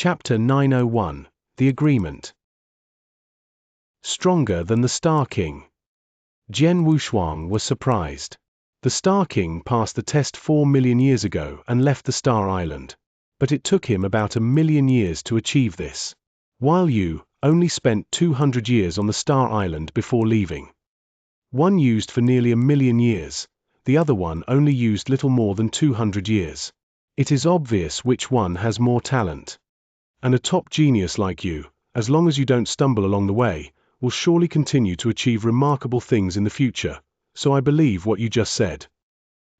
Chapter 901, The Agreement. Stronger than the Star King. Jian Wushuang was surprised. The Star King passed the test 4 million years ago and left the Star Island. But it took him about 1 million years to achieve this. While you only spent 200 years on the Star Island before leaving. One used for nearly 1 million years, the other one only used little more than 200 years. It is obvious which one has more talent. And a top genius like you, as long as you don't stumble along the way, will surely continue to achieve remarkable things in the future, so I believe what you just said.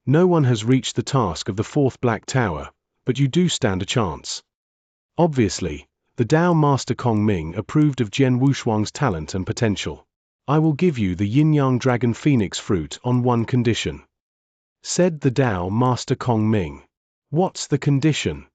No one has reached the task of the 4th Black Tower, but you do stand a chance. Obviously, the Tao Master Kong Ming approved of Jian Wushuang's talent and potential. I will give you the Yin-Yang Dragon Phoenix fruit on one condition. Said the Tao Master Kong Ming. What's the condition?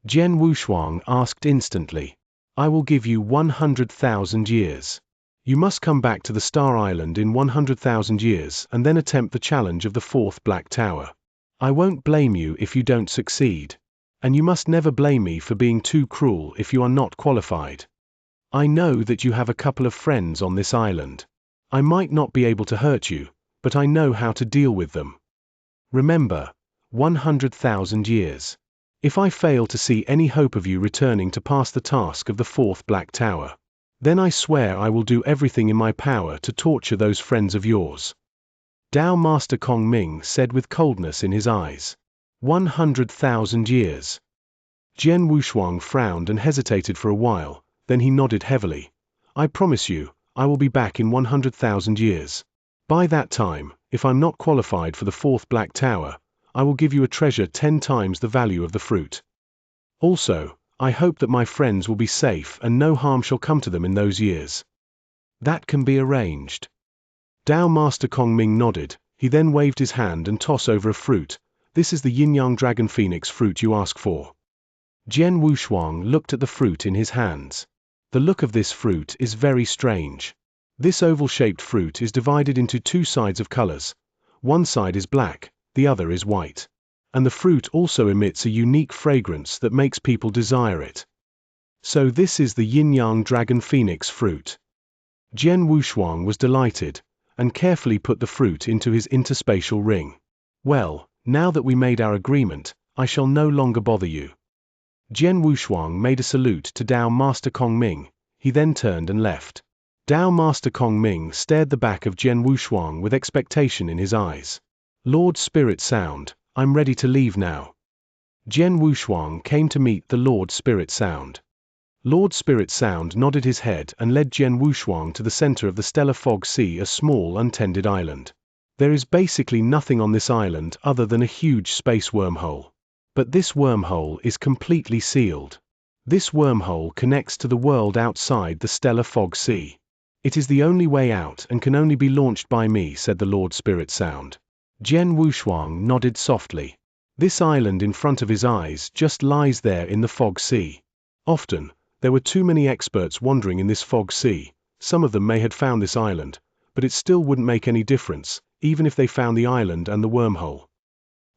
Jian Wushuang asked instantly. I will give you 100,000 years. You must come back to the Star Island in 100,000 years and then attempt the challenge of the 4th Black Tower. I won't blame you if you don't succeed. And you must never blame me for being too cruel if you are not qualified. I know that you have a couple of friends on this island. I might not be able to hurt you, but I know how to deal with them. Remember, 100,000 years. If I fail to see any hope of you returning to pass the task of the 4th Black Tower, then I swear I will do everything in my power to torture those friends of yours. Tao Master Kong Ming said with coldness in his eyes. 100,000 years. Jian Wushuang frowned and hesitated for a while, then he nodded heavily. I promise you, I will be back in 100,000 years. By that time, if I'm not qualified for the 4th Black Tower, I will give you a treasure 10 times the value of the fruit. Also, I hope that my friends will be safe and no harm shall come to them in those years. That can be arranged. Tao Master Kong Ming nodded, he then waved his hand and tossed over a fruit. This is the Yin-Yang Dragon Phoenix fruit you ask for. Jian Wushuang looked at the fruit in his hands. The look of this fruit is very strange. This oval-shaped fruit is divided into 2 sides of colors. One side is black, the other is white. And the fruit also emits a unique fragrance that makes people desire it. So this is the Yin-Yang Dragon Phoenix fruit. Jian Wushuang was delighted, and carefully put the fruit into his interspatial ring. Well, now that we made our agreement, I shall no longer bother you. Jian Wushuang made a salute to Tao Master Kong Ming, he then turned and left. Tao Master Kong Ming stared the back of Jian Wushuang with expectation in his eyes. Lord Spirit Sound, I'm ready to leave now. Jian Wushuang came to meet the Lord Spirit Sound. Lord Spirit Sound nodded his head and led Jian Wushuang to the center of the Stellar Fog Sea, a small untended island. There is basically nothing on this island other than a huge space wormhole. But this wormhole is completely sealed. This wormhole connects to the world outside the Stellar Fog Sea. It is the only way out and can only be launched by me, said the Lord Spirit Sound. Jian Wushuang nodded softly. This island in front of his eyes just lies there in the Fog Sea. Often, there were too many experts wandering in this Fog Sea. Some of them may have found this island, but it still wouldn't make any difference, even if they found the island and the wormhole.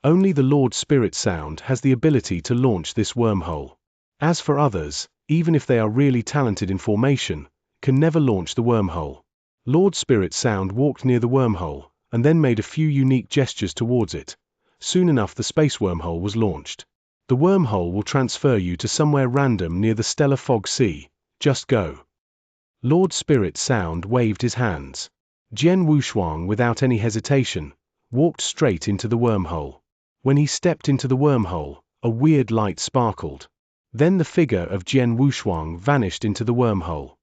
Only the Lord Spirit Sound has the ability to launch this wormhole. As for others, even if they are really talented in formation, can never launch the wormhole. Lord Spirit Sound walked near the wormhole, and then made a few unique gestures towards it. Soon enough the space wormhole was launched. The wormhole will transfer you to somewhere random near the Stellar Fog Sea. Just go. Lord Spirit Sound waved his hands. Jian Wushuang, without any hesitation, walked straight into the wormhole. When he stepped into the wormhole, a weird light sparkled. Then the figure of Jian Wushuang vanished into the wormhole.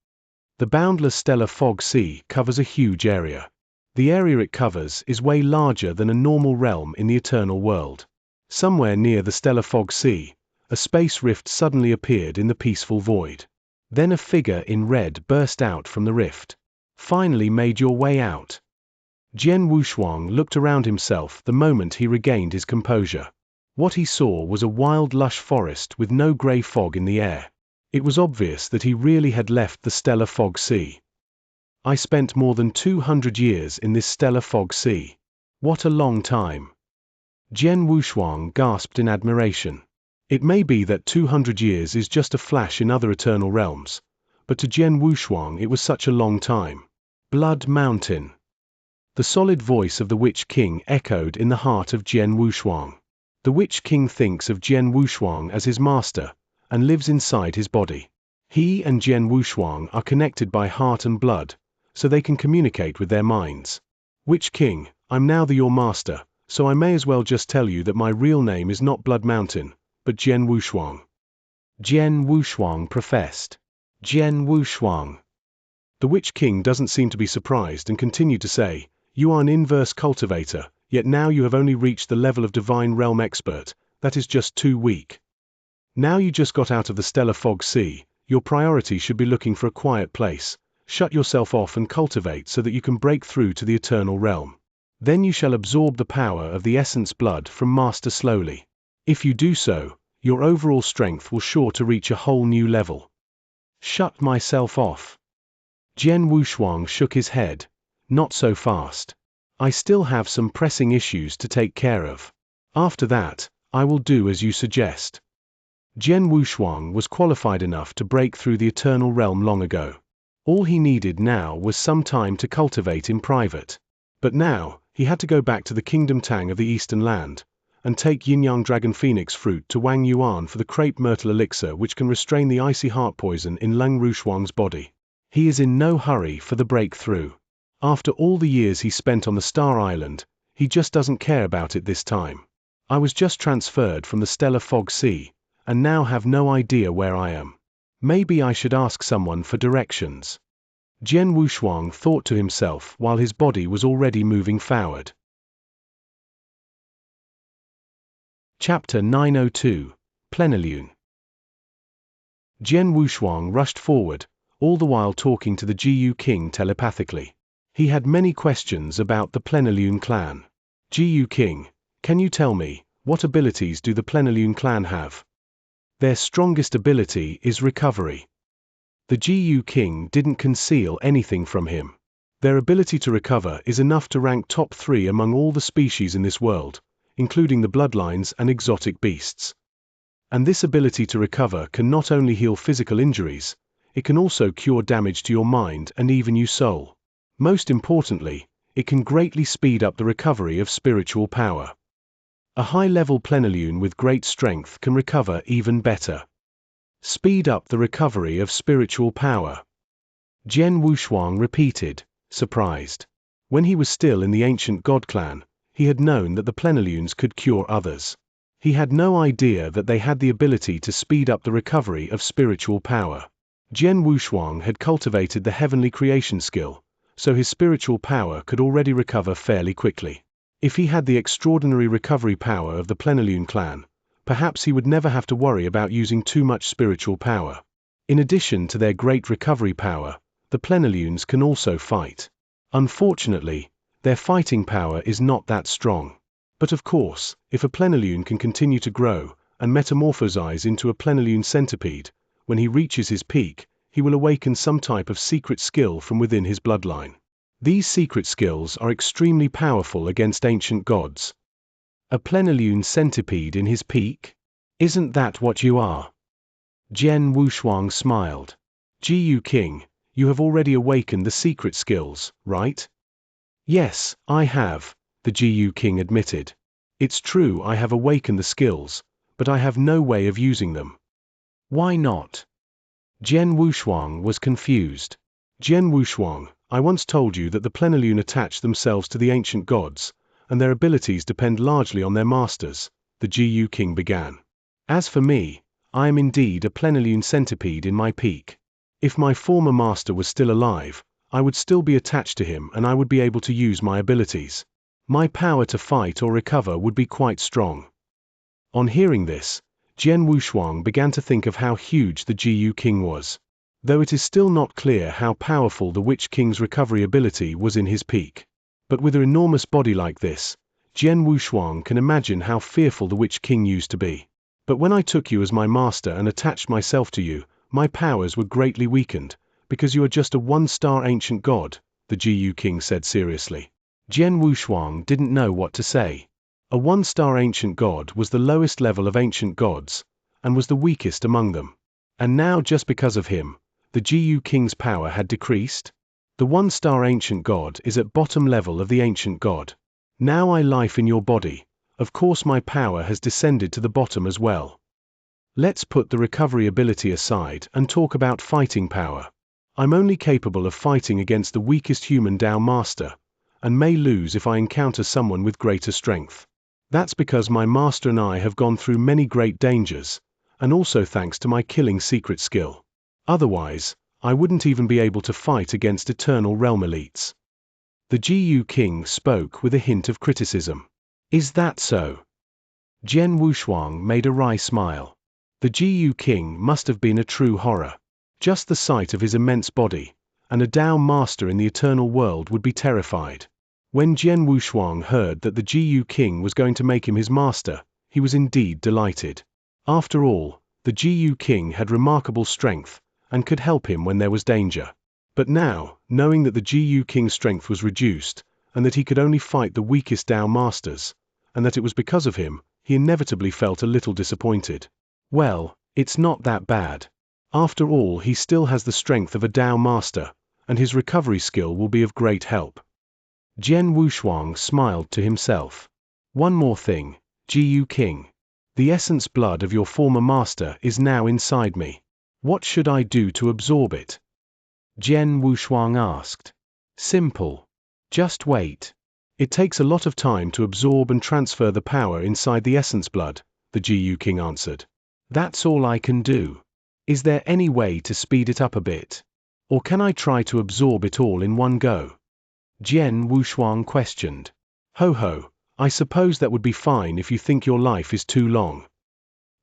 The boundless Stellar Fog Sea covers a huge area. The area it covers is way larger than a normal realm in the eternal world. Somewhere near the Stellar Fog Sea, a space rift suddenly appeared in the peaceful void. Then a figure in red burst out from the rift. Finally made your way out. Jian Wushuang looked around himself the moment he regained his composure. What he saw was a wild lush forest with no grey fog in the air. It was obvious that he really had left the Stellar Fog Sea. I spent more than 200 years in this Stellar Fog Sea. What a long time. Jian Wushuang gasped in admiration. It may be that 200 years is just a flash in other eternal realms, but to Jian Wushuang it was such a long time. Blood Mountain. The solid voice of the Witch King echoed in the heart of Jian Wushuang. The Witch King thinks of Jian Wushuang as his master, and lives inside his body. He and Jian Wushuang are connected by heart and blood, so they can communicate with their minds. Witch King, I'm now your master, so I may as well just tell you that my real name is not Blood Mountain, but Jian Wushuang. Jian Wushuang professed. Jian Wushuang. The Witch King doesn't seem to be surprised and continued to say, you are an inverse cultivator, yet now you have only reached the level of divine realm expert. That is just too weak. Now you just got out of the stellar fog sea, your priority should be looking for a quiet place. Shut yourself off and cultivate so that you can break through to the eternal realm. Then you shall absorb the power of the essence blood from Master slowly. If you do so, your overall strength will sure to reach a whole new level. Shut myself off. Jian Wushuang shook his head. Not so fast. I still have some pressing issues to take care of. After that, I will do as you suggest. Jian Wushuang was qualified enough to break through the eternal realm long ago. All he needed now was some time to cultivate in private. But now, he had to go back to the Kingdom Tang of the Eastern Land, and take Yin-Yang Dragon Phoenix fruit to Wang Yuan for the crepe myrtle elixir which can restrain the icy heart poison in Leng Rushuang's body. He is in no hurry for the breakthrough. After all the years he spent on the Star Island, he just doesn't care about it this time. I was just transferred from the stellar fog sea, and now have no idea where I am. Maybe I should ask someone for directions. Jian Wushuang thought to himself while his body was already moving forward. Chapter 902, Plenilune. Jian Wushuang rushed forward, all the while talking to the Jiyu King telepathically. He had many questions about the Plenilune clan. Jiyu King, can you tell me, what abilities do the Plenilune clan have? Their strongest ability is recovery. The Jiyu King didn't conceal anything from him. Their ability to recover is enough to rank top 3 among all the species in this world, including the bloodlines and exotic beasts. And this ability to recover can not only heal physical injuries, it can also cure damage to your mind and even your soul. Most importantly, it can greatly speed up the recovery of spiritual power. A high-level Plenilune with great strength can recover even better. Speed up the recovery of spiritual power. Jian Wushuang repeated, surprised. When he was still in the ancient God clan, he had known that the Plenilunes could cure others. He had no idea that they had the ability to speed up the recovery of spiritual power. Jian Wushuang had cultivated the heavenly creation skill, so his spiritual power could already recover fairly quickly. If he had the extraordinary recovery power of the Plenilune clan, perhaps he would never have to worry about using too much spiritual power. In addition to their great recovery power, the Plenilunes can also fight. Unfortunately, their fighting power is not that strong. But of course, if a Plenilune can continue to grow and metamorphosize into a Plenilune centipede, when he reaches his peak, he will awaken some type of secret skill from within his bloodline. These secret skills are extremely powerful against ancient gods. A Plenilune centipede in his peak? Isn't that what you are? Jian Wushuang smiled. Jiyu King, you have already awakened the secret skills, right? Yes, I have, the Jiyu King admitted. It's true I have awakened the skills, but I have no way of using them. Why not? Jian Wushuang was confused. Jian Wushuang, I once told you that the Plenilune attach themselves to the ancient gods, and their abilities depend largely on their masters, the Jiyu King began. As for me, I am indeed a Plenilune centipede in my peak. If my former master was still alive, I would still be attached to him and I would be able to use my abilities. My power to fight or recover would be quite strong. On hearing this, Jian Wushuang began to think of how huge the Jiyu King was. Though it is still not clear how powerful the Witch King's recovery ability was in his peak. But with an enormous body like this, Jian Wushuang can imagine how fearful the Witch King used to be. But when I took you as my master and attached myself to you, my powers were greatly weakened, because you are just a one-star ancient god, the Jiyu King said seriously. Jian Wushuang didn't know what to say. A one-star ancient god was the lowest level of ancient gods, and was the weakest among them. And now, just because of him, the Jiyu King's power had decreased? The one-star ancient god is at bottom level of the ancient god. Now I life in your body, of course my power has descended to the bottom as well. Let's put the recovery ability aside and talk about fighting power. I'm only capable of fighting against the weakest human Tao master, and may lose if I encounter someone with greater strength. That's because my master and I have gone through many great dangers, and also thanks to my killing secret skill. Otherwise, I wouldn't even be able to fight against eternal realm elites. The Jiyu King spoke with a hint of criticism. Is that so? Jian Wushuang made a wry smile. The Jiyu King must have been a true horror. Just the sight of his immense body, and a Tao master in the eternal world would be terrified. When Jian Wushuang heard that the Jiyu King was going to make him his master, he was indeed delighted. After all, the Jiyu King had remarkable strength, and could help him when there was danger. But now, knowing that the Jiyu King's strength was reduced, and that he could only fight the weakest Tao masters, and that it was because of him, he inevitably felt a little disappointed. Well, it's not that bad. After all, he still has the strength of a Tao master, and his recovery skill will be of great help. Jian Wushuang smiled to himself. One more thing, Jiyu King. The essence blood of your former master is now inside me. What should I do to absorb it? Jian Wushuang asked. Simple. Just wait. It takes a lot of time to absorb and transfer the power inside the essence blood, the Jiyu King answered. That's all I can do. Is there any way to speed it up a bit? Or can I try to absorb it all in one go? Jian Wushuang questioned. Ho, I suppose that would be fine if you think your life is too long.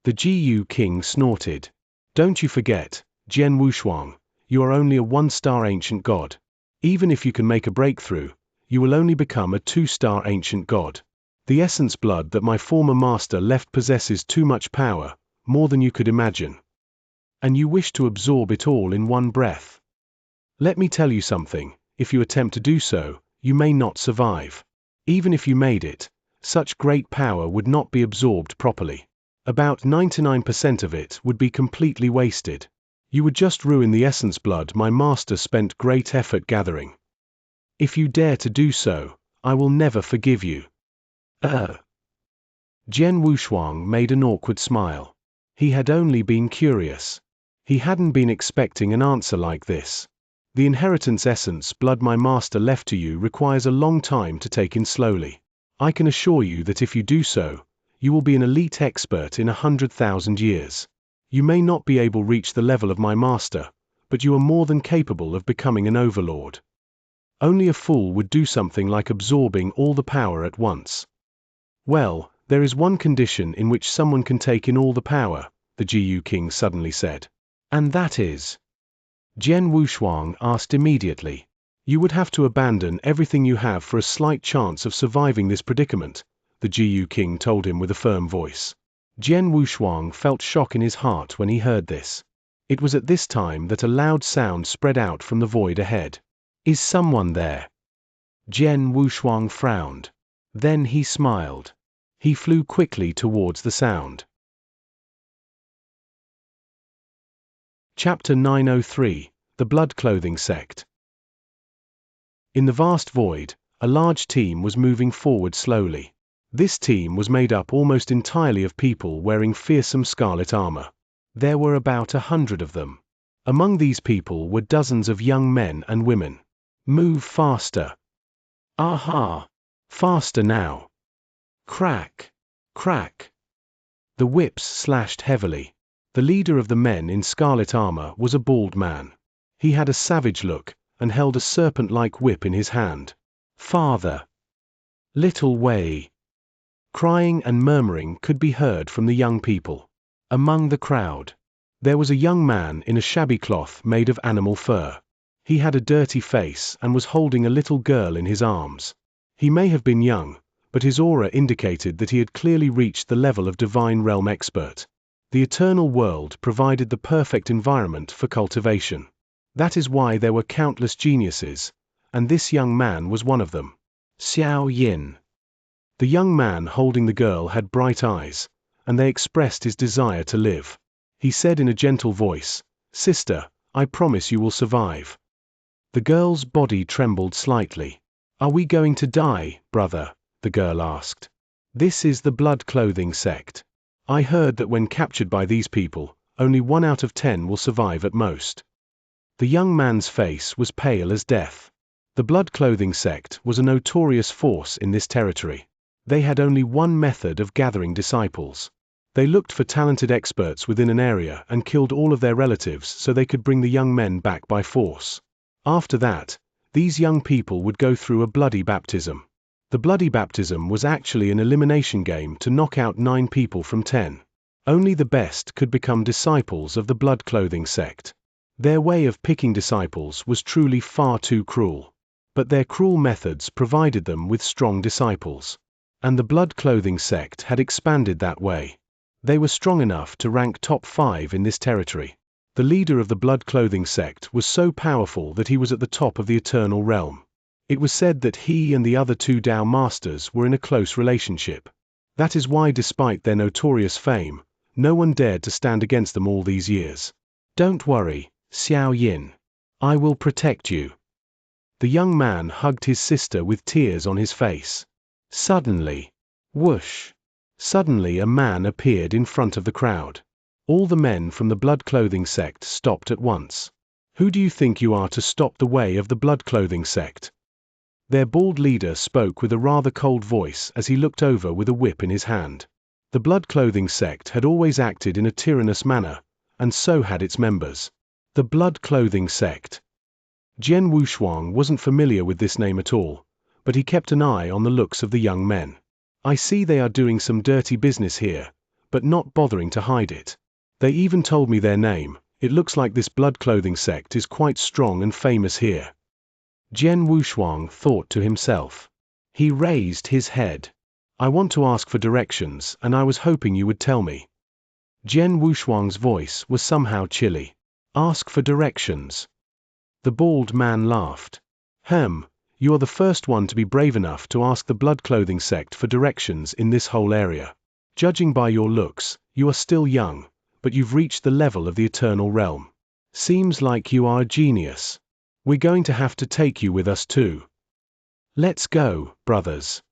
The Jiyu King snorted. Don't you forget, Jian Wushuang, you are only a one-star ancient god. Even if you can make a breakthrough, you will only become a two-star ancient god. The essence blood that my former master left possesses too much power, more than you could imagine. And you wish to absorb it all in one breath. Let me tell you something, if you attempt to do so, you may not survive. Even if you made it, such great power would not be absorbed properly. About 99% of it would be completely wasted. You would just ruin the essence blood my master spent great effort gathering. If you dare to do so, I will never forgive you. Jian Wushuang made an awkward smile. He had only been curious. He hadn't been expecting an answer like this. The inheritance essence blood my master left to you requires a long time to take in slowly. I can assure you that if you do so, you will be an elite expert in 100,000 years. You may not be able to reach the level of my master, but you are more than capable of becoming an overlord. Only a fool would do something like absorbing all the power at once. Well, there is one condition in which someone can take in all the power, the Jiyu King suddenly said. And that is? Jian Wushuang asked immediately. You would have to abandon everything you have for a slight chance of surviving this predicament, the Jiyu King told him with a firm voice. Jian Wushuang felt shock in his heart when he heard this. It was at this time that a loud sound spread out from the void ahead. Is someone there? Jian Wushuang frowned. Then he smiled. He flew quickly towards the sound. Chapter 903, The Blood Clothing Sect. In the vast void, a large team was moving forward slowly. This team was made up almost entirely of people wearing fearsome scarlet armor. There were about 100 of them. Among these people were dozens of young men and women. Move faster. Aha! Faster now. Crack! Crack! The whips slashed heavily. The leader of the men in scarlet armor was a bald man. He had a savage look, and held a serpent-like whip in his hand. Father! Little Wei! Crying and murmuring could be heard from the young people. Among the crowd, there was a young man in a shabby cloth made of animal fur. He had a dirty face and was holding a little girl in his arms. He may have been young, but his aura indicated that he had clearly reached the level of divine realm expert. The eternal world provided the perfect environment for cultivation. That is why there were countless geniuses, and this young man was one of them. Xiao Yin. The young man holding the girl had bright eyes, and they expressed his desire to live. He said in a gentle voice, "Sister, I promise you will survive." The girl's body trembled slightly. "Are we going to die, brother?" the girl asked. "This is the blood clothing sect. I heard that when captured by these people, only 1 out of 10 will survive at most." The young man's face was pale as death. The blood clothing sect was a notorious force in this territory. They had only one method of gathering disciples. They looked for talented experts within an area and killed all of their relatives so they could bring the young men back by force. After that, these young people would go through a bloody baptism. The bloody baptism was actually an elimination game to knock out 9 people from 10. Only the best could become disciples of the blood clothing sect. Their way of picking disciples was truly far too cruel. But their cruel methods provided them with strong disciples. And the blood clothing sect had expanded that way. They were strong enough to rank top 5 in this territory. The leader of the blood clothing sect was so powerful that he was at the top of the eternal realm. It was said that he and the other 2 Tao masters were in a close relationship. That is why, despite their notorious fame, no one dared to stand against them all these years. "Don't worry, Xiao Yin. I will protect you." The young man hugged his sister with tears on his face. Suddenly, whoosh! Suddenly a man appeared in front of the crowd. All the men from the blood clothing sect stopped at once. "Who do you think you are to stop the way of the blood clothing sect?" Their bald leader spoke with a rather cold voice as he looked over with a whip in his hand. The blood clothing sect had always acted in a tyrannous manner, and so had its members. The blood clothing sect. Jian Wushuang wasn't familiar with this name at all, but he kept an eye on the looks of the young men. "I see they are doing some dirty business here, but not bothering to hide it. They even told me their name. It looks like this blood clothing sect is quite strong and famous here." Jian Wushuang thought to himself. He raised his head. "I want to ask for directions, and I was hoping you would tell me." Jian Wushuang's voice was somehow chilly. "Ask for directions?" The bald man laughed. You are the first one to be brave enough to ask the blood clothing sect for directions in this whole area. Judging by your looks, you are still young, but you've reached the level of the eternal realm. Seems like you are a genius. We're going to have to take you with us too. Let's go, brothers."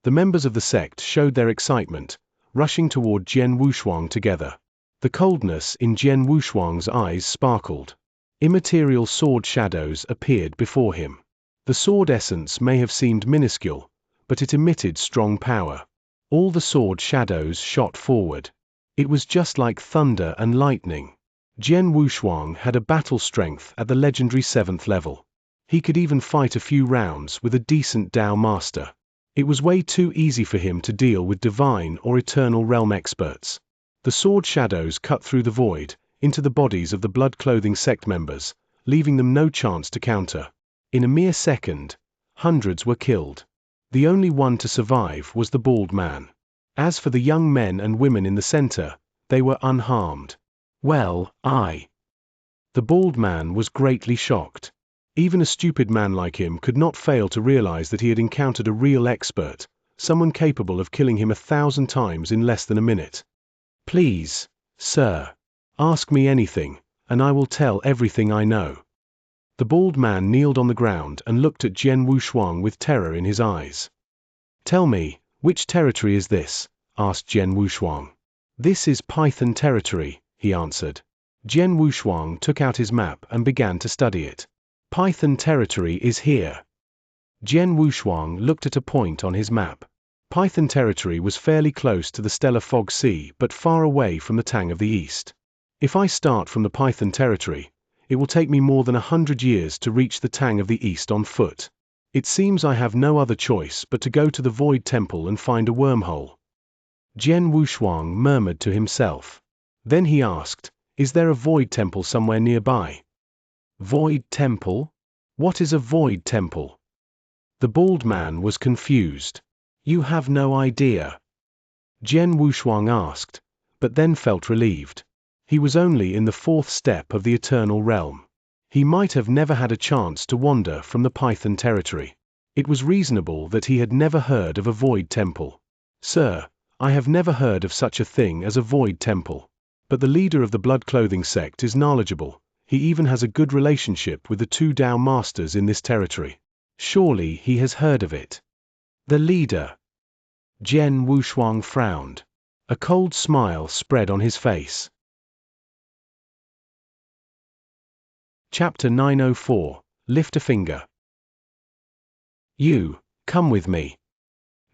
The members of the sect showed their excitement, rushing toward Jian Wushuang together. The coldness in Jian Wushuang's eyes sparkled. Immaterial sword shadows appeared before him. The sword essence may have seemed minuscule, but it emitted strong power. All the sword shadows shot forward. It was just like thunder and lightning. Jian Wushuang had a battle strength at the legendary 7th level. He could even fight a few rounds with a decent Tao master. It was way too easy for him to deal with divine or eternal realm experts. The sword shadows cut through the void, into the bodies of the blood clothing sect members, leaving them no chance to counter. In a mere second, hundreds were killed. The only one to survive was the bald man. As for the young men and women in the center, they were unharmed. The bald man was greatly shocked. Even a stupid man like him could not fail to realize that he had encountered a real expert, someone capable of killing him 1,000 times in less than a minute. "Please, sir, ask me anything, and I will tell everything I know." The bald man kneeled on the ground and looked at Jian Wushuang with terror in his eyes. "Tell me, which territory is this?" asked Jian Wushuang. "This is Python territory," he answered. Jian Wushuang took out his map and began to study it. "Python territory is here." Jian Wushuang looked at a point on his map. Python territory was fairly close to the stellar fog sea but far away from the Tang of the East. If I start from the Python territory, it will take me more than 100 years to reach the Tang of the East on foot. It seems I have no other choice but to go to the Void Temple and find a wormhole. Jian Wushuang murmured to himself. Then he asked, "Is there a Void Temple somewhere nearby?" "Void Temple? What is a Void Temple?" The bald man was confused. "You have no idea?" Jian Wushuang asked, but then felt relieved. He was only in the 4th step of the eternal realm. He might have never had a chance to wander from the Python territory. It was reasonable that he had never heard of a Void Temple. "Sir, I have never heard of such a thing as a void temple. But the leader of the blood clothing sect is knowledgeable. He even has a good relationship with the 2 Dao masters in this territory. Surely he has heard of it. The leader. Jian Wushuang frowned. A cold smile spread on his face. Chapter 904, Lift a Finger. You, come with me.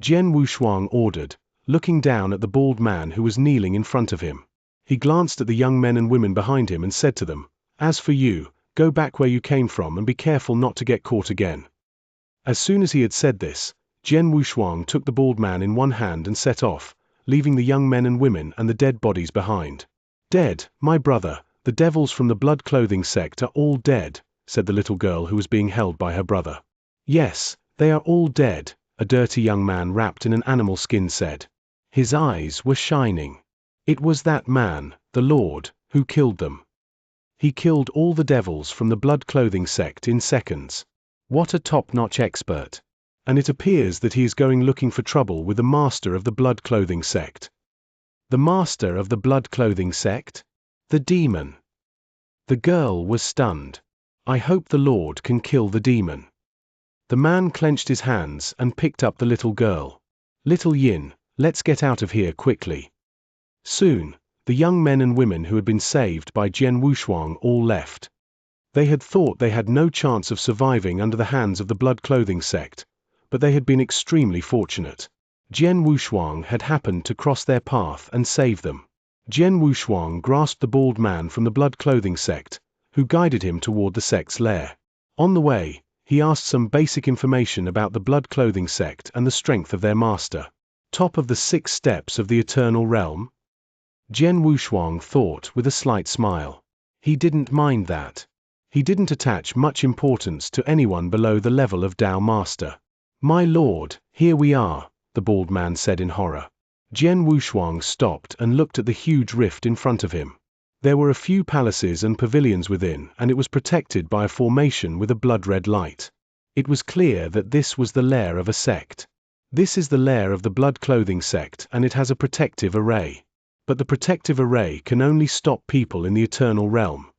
Jian Wushuang ordered, looking down at the bald man who was kneeling in front of him. He glanced at the young men and women behind him and said to them, "As for you, go back where you came from and be careful not to get caught again." As soon as he had said this, Jian Wushuang took the bald man in one hand and set off, leaving the young men and women and the dead bodies behind. "Dead, my brother, the devils from the blood clothing sect are all dead," said the little girl who was being held by her brother. "Yes, they are all dead," a dirty young man wrapped in an animal skin said. His eyes were shining. It was that man, the Lord, who killed them. He killed all the devils from the blood clothing sect in seconds. What a top-notch expert. And it appears that he is going looking for trouble with the master of the blood clothing sect. The master of the blood clothing sect? The demon. The girl was stunned. I hope the Lord can kill the demon. The man clenched his hands and picked up the little girl. Little Yin, let's get out of here quickly. Soon, the young men and women who had been saved by Jian Wushuang all left. They had thought they had no chance of surviving under the hands of the blood clothing sect, but they had been extremely fortunate. Jian Wushuang had happened to cross their path and save them. Jian Wushuang grasped the bald man from the blood clothing sect, who guided him toward the sect's lair. On the way, he asked some basic information about the blood clothing sect and the strength of their master. Top of the 6 steps of the eternal realm? Jian Wushuang thought with a slight smile. He didn't mind that. He didn't attach much importance to anyone below the level of Dao Master. "My lord, here we are," the bald man said in horror. Jian Wushuang stopped and looked at the huge rift in front of him. There were a few palaces and pavilions within, and it was protected by a formation with a blood-red light. It was clear that this was the lair of a sect. This is the lair of the blood clothing sect, and it has a protective array. But the protective array can only stop people in the eternal realm.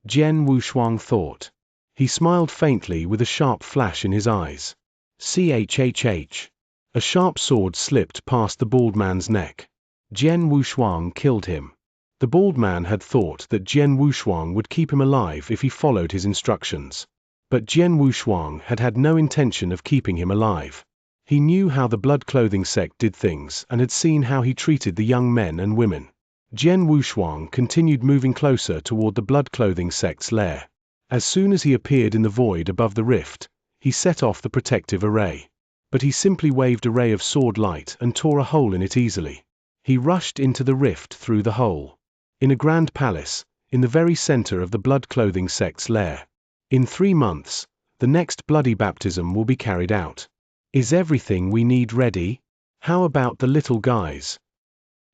Jian Wushuang thought. He smiled faintly with a sharp flash in his eyes. Chhh. A sharp sword slipped past the bald man's neck. Jian Wushuang killed him. The bald man had thought that Jian Wushuang would keep him alive if he followed his instructions. But Jian Wushuang had had no intention of keeping him alive. He knew how the blood clothing sect did things and had seen how he treated the young men and women. Jian Wushuang continued moving closer toward the blood clothing sect's lair. As soon as he appeared in the void above the rift, he set off the protective array. But he simply waved a ray of sword light and tore a hole in it easily. He rushed into the rift through the hole. In a grand palace, in the very center of the blood clothing sect's lair. In 3 months, the next bloody baptism will be carried out. Is everything we need ready? How about the little guys?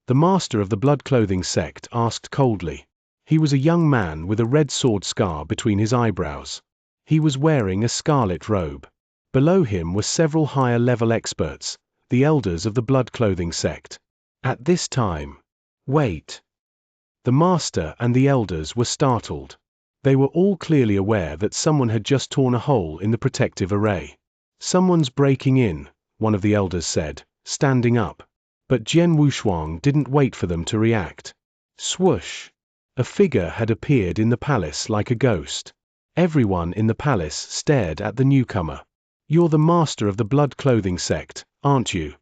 The master of the blood clothing sect asked coldly. He was a young man with a red sword scar between his eyebrows. He was wearing a scarlet robe. Below him were several higher-level experts, the elders of the blood clothing sect. At this time, wait. The master and the elders were startled. They were all clearly aware that someone had just torn a hole in the protective array. "Someone's breaking in," one of the elders said, standing up. But Jian Wushuang didn't wait for them to react. Swoosh! A figure had appeared in the palace like a ghost. Everyone in the palace stared at the newcomer. "You're the master of the blood clothing sect, aren't you?"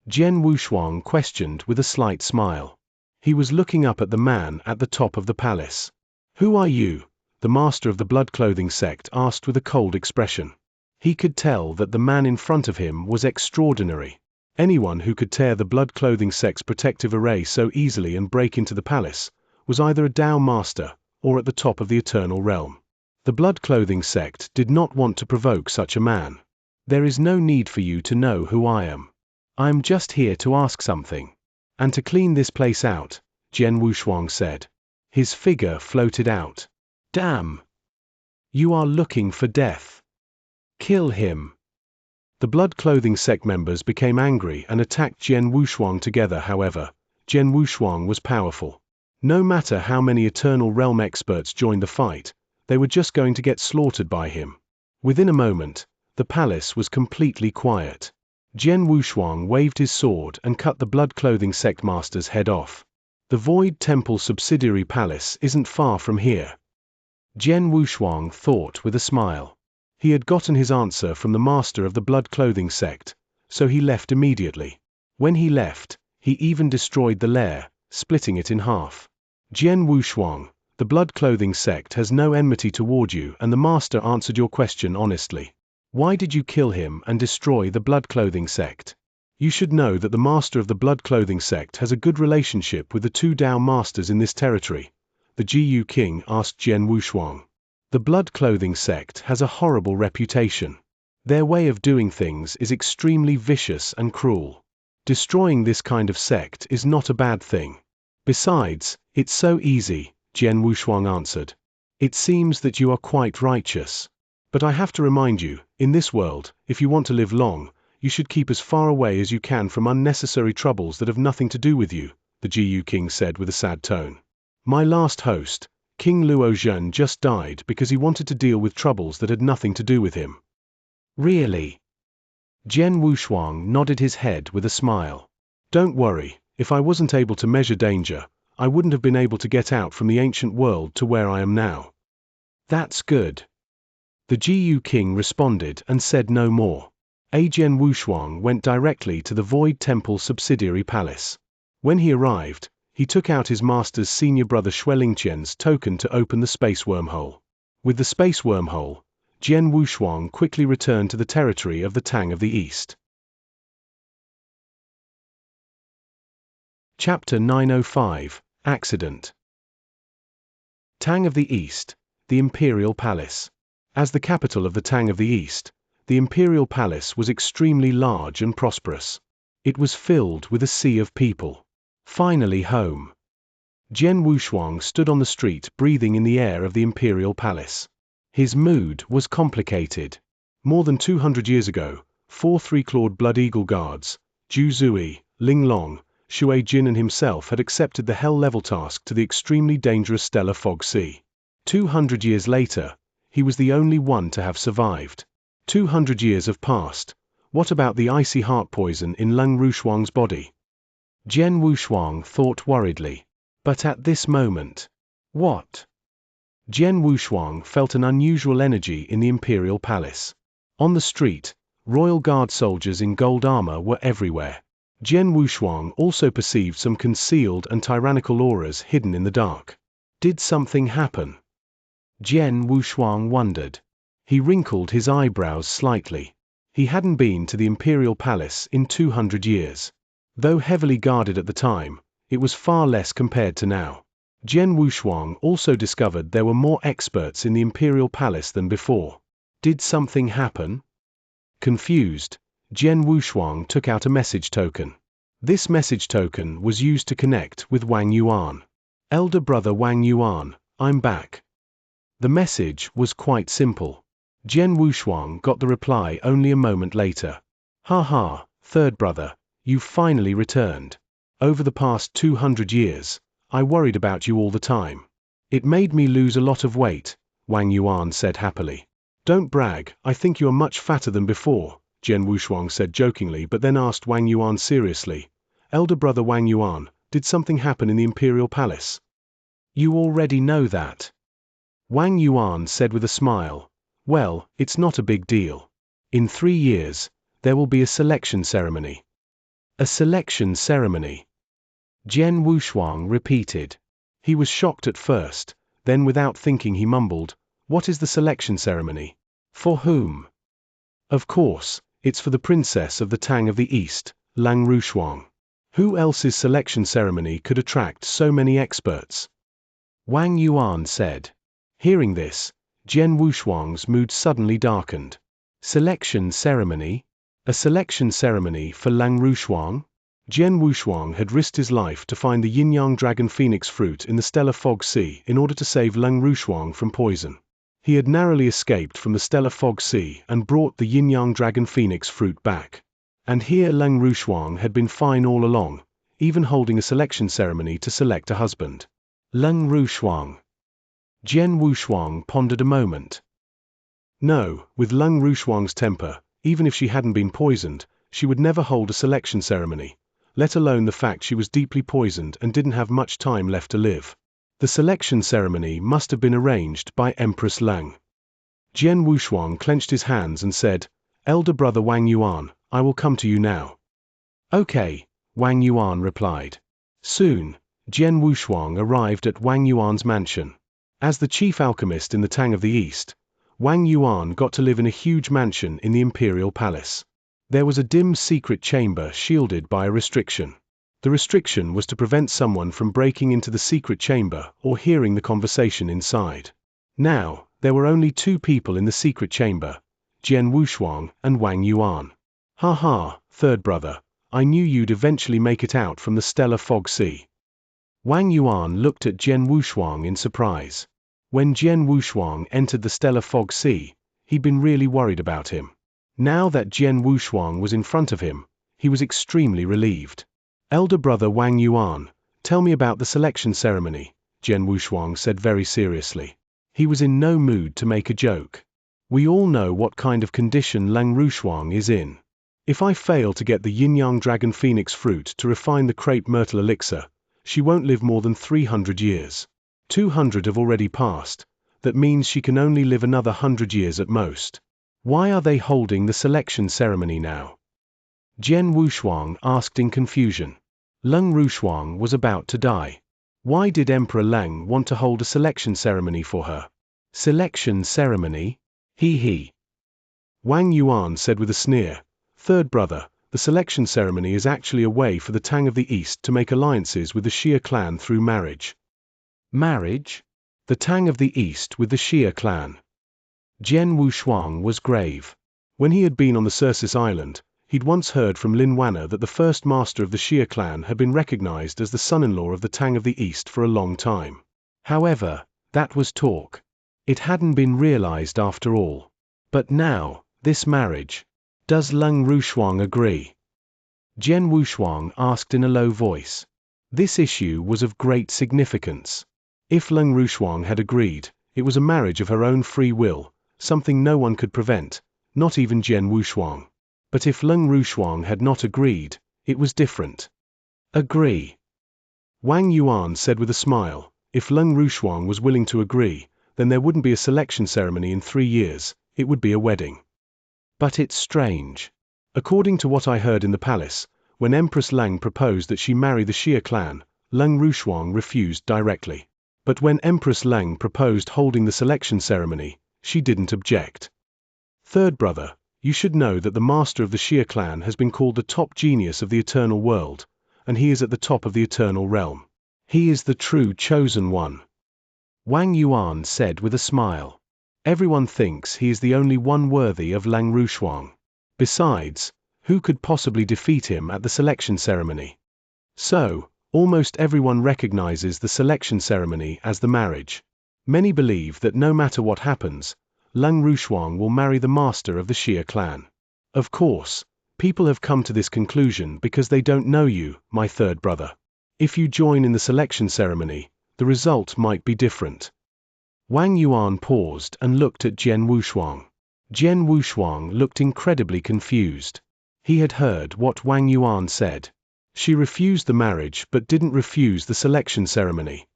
Jian Wushuang questioned with a slight smile. He was looking up at the man at the top of the palace. "Who are you?" the master of the blood clothing sect asked with a cold expression. He could tell that the man in front of him was extraordinary. Anyone who could tear the blood clothing sect's protective array so easily and break into the palace was either a Dao master or at the top of the eternal realm. The blood clothing sect did not want to provoke such a man. "There is no need for you to know who I am. I am just here to ask something. And to clean this place out," Jian Wushuang said. His figure floated out. "Damn! You are looking for death. Kill him." The blood-clothing sect members became angry and attacked Jian Wushuang together. However, Jian Wushuang was powerful. No matter how many Eternal Realm experts joined the fight, they were just going to get slaughtered by him. Within a moment, the palace was completely quiet. Jian Wushuang waved his sword and cut the blood-clothing sect master's head off. The Void Temple subsidiary palace isn't far from here. Jian Wushuang thought with a smile. He had gotten his answer from the master of the blood-clothing sect, so he left immediately. When he left, he even destroyed the lair, splitting it in half. Jian Wushuang, the blood-clothing sect has no enmity toward you, and the master answered your question honestly. Why did you kill him and destroy the blood-clothing sect? You should know that the master of the blood-clothing sect has a good relationship with the two Dao masters in this territory. The Jiyu king asked Jian Wushuang. The blood-clothing sect has a horrible reputation. Their way of doing things is extremely vicious and cruel. Destroying this kind of sect is not a bad thing. Besides, it's so easy, Jian Wushuang answered. It seems that you are quite righteous. But I have to remind you, in this world, if you want to live long, you should keep as far away as you can from unnecessary troubles that have nothing to do with you, the Jiyu king said with a sad tone. My last host, King Luo Zhen, just died because he wanted to deal with troubles that had nothing to do with him. Really? Jian Wushuang nodded his head with a smile. Don't worry, if I wasn't able to measure danger, I wouldn't have been able to get out from the ancient world to where I am now. That's good. The Jiyu king responded and said no more. Jian Wushuang went directly to the Void Temple subsidiary palace. When he arrived, he took out his master's senior brother Xuelingqian's token to open the space wormhole. With the space wormhole, Jian Wushuang quickly returned to the territory of the Tang of the East. Chapter 905, Accident. Tang of the East, the Imperial Palace. As the capital of the Tang of the East, the Imperial Palace was extremely large and prosperous. It was filled with a sea of people. Finally home. Jian Wushuang stood on the street breathing in the air of the Imperial Palace. His mood was complicated. More than 200 years ago, 4 three-clawed Blood Eagle guards, Zhu Zui, Ling Long, Shui Jin and himself had accepted the hell-level task to the extremely dangerous Stellar Fog Sea. 200 years later, he was the only one to have survived. 200 years have passed. What about the icy heart poison in Leng Rushuang's body? Jian Wushuang thought worriedly. But at this moment, what? Jian Wushuang felt an unusual energy in the Imperial Palace. On the street, Royal Guard soldiers in gold armor were everywhere. Jian Wushuang also perceived some concealed and tyrannical auras hidden in the dark. Did something happen? Jian Wushuang wondered. He wrinkled his eyebrows slightly. He hadn't been to the Imperial Palace in 200 years. Though heavily guarded at the time, it was far less compared to now. Jian Wushuang also discovered there were more experts in the Imperial Palace than before. Did something happen? Confused, Jian Wushuang took out a message token. This message token was used to connect with Wang Yuan. Elder brother Wang Yuan, I'm back. The message was quite simple. Jian Wushuang got the reply only a moment later. Ha ha, third brother, you've finally returned. Over the past 200 years, I worried about you all the time. It made me lose a lot of weight, Wang Yuan said happily. Don't brag, I think you are much fatter than before, Jian Wushuang said jokingly, but then asked Wang Yuan seriously. Elder brother Wang Yuan, did something happen in the Imperial Palace? You already know that. Wang Yuan said with a smile. Well, it's not a big deal. In 3 years, there will be a selection ceremony. A selection ceremony? Jian Wushuang repeated. He was shocked at first, then without thinking he mumbled, what is the selection ceremony? For whom? Of course, it's for the princess of the Tang of the East, Leng Rushuang. Who else's selection ceremony could attract so many experts? Wang Yuan said. Hearing this, Jian Wushuang's mood suddenly darkened. Selection ceremony? A selection ceremony for Leng Rushuang? Jian Wushuang had risked his life to find the yin-yang dragon phoenix fruit in the Stellar Fog Sea in order to save Leng Rushuang from poison. He had narrowly escaped from the stellar fog sea and brought the yin-yang dragon phoenix fruit back. And here Leng Rushuang had been fine all along, even holding a selection ceremony to select a husband. Leng Rushuang. Jian Wushuang pondered a moment. No, with Leng Rushuang's temper, even if she hadn't been poisoned, she would never hold a selection ceremony, let alone the fact she was deeply poisoned and didn't have much time left to live. The selection ceremony must have been arranged by Empress Leng. Jian Wushuang clenched his hands and said, "Elder brother Wang Yuan, I will come to you now." "Okay," Wang Yuan replied. Soon, Jian Wushuang arrived at Wang Yuan's mansion. As the chief alchemist in the Tang of the East, Wang Yuan got to live in a huge mansion in the imperial palace. There was a dim secret chamber shielded by a restriction. The restriction was to prevent someone from breaking into the secret chamber or hearing the conversation inside. Now, there were only two people in the secret chamber, Jian Wushuang and Wang Yuan. "Ha ha, third brother, I knew you'd eventually make it out from the stellar fog sea." Wang Yuan looked at Jian Wushuang in surprise. When Jian Wushuang entered the stellar fog sea, he'd been really worried about him. Now that Jian Wushuang was in front of him, he was extremely relieved. "Elder brother Wang Yuan, tell me about the selection ceremony," Jian Wushuang said very seriously. He was in no mood to make a joke. "We all know what kind of condition Leng Rushuang is in. If I fail to get the yin-yang dragon phoenix fruit to refine the crepe myrtle elixir, she won't live more than 300 years. 200 have already passed. That means she can only live another 100 years at most. Why are they holding the selection ceremony now?" Jian Wushuang asked in confusion. Leng Rushuang was about to die. Why did Emperor Leng want to hold a selection ceremony for her? Selection ceremony? He. Wang Yuan said with a sneer, "Third brother, the selection ceremony is actually a way for the Tang of the East to make alliances with the Xia clan through marriage." Marriage? The Tang of the East with the Xia clan. Jian Wushuang was grave. When he had been on the Circis Island, he'd once heard from Lin Wanner that the first master of the Xia clan had been recognized as the son-in-law of the Tang of the East for a long time. However, that was talk. It hadn't been realized after all. But now, this marriage. Does Leng Rushuang agree? Jian Wushuang asked in a low voice. This issue was of great significance. If Leng Rushuang had agreed, it was a marriage of her own free will, something no one could prevent, not even Jian Wushuang. But if Leng Rushuang had not agreed, it was different. Agree. Wang Yuan said with a smile, if Leng Rushuang was willing to agree, then there wouldn't be a selection ceremony in 3 years, it would be a wedding. But it's strange. According to what I heard in the palace, when Empress Leng proposed that she marry the Xia clan, Leng Rushuang refused directly. But when Empress Leng proposed holding the selection ceremony, she didn't object. Third brother, you should know that the master of the Xia clan has been called the top genius of the eternal world, and he is at the top of the eternal realm. He is the true chosen one. Wang Yuan said with a smile. Everyone thinks he is the only one worthy of Leng Rushuang. Besides, who could possibly defeat him at the selection ceremony? So, almost everyone recognizes the selection ceremony as the marriage. Many believe that no matter what happens, Leng Rushuang will marry the master of the Xia clan. Of course, people have come to this conclusion because they don't know you, my third brother. If you join in the selection ceremony, the result might be different. Wang Yuan paused and looked at Jian Wushuang. Jian Wushuang looked incredibly confused. He had heard what Wang Yuan said. She refused the marriage but didn't refuse the selection ceremony.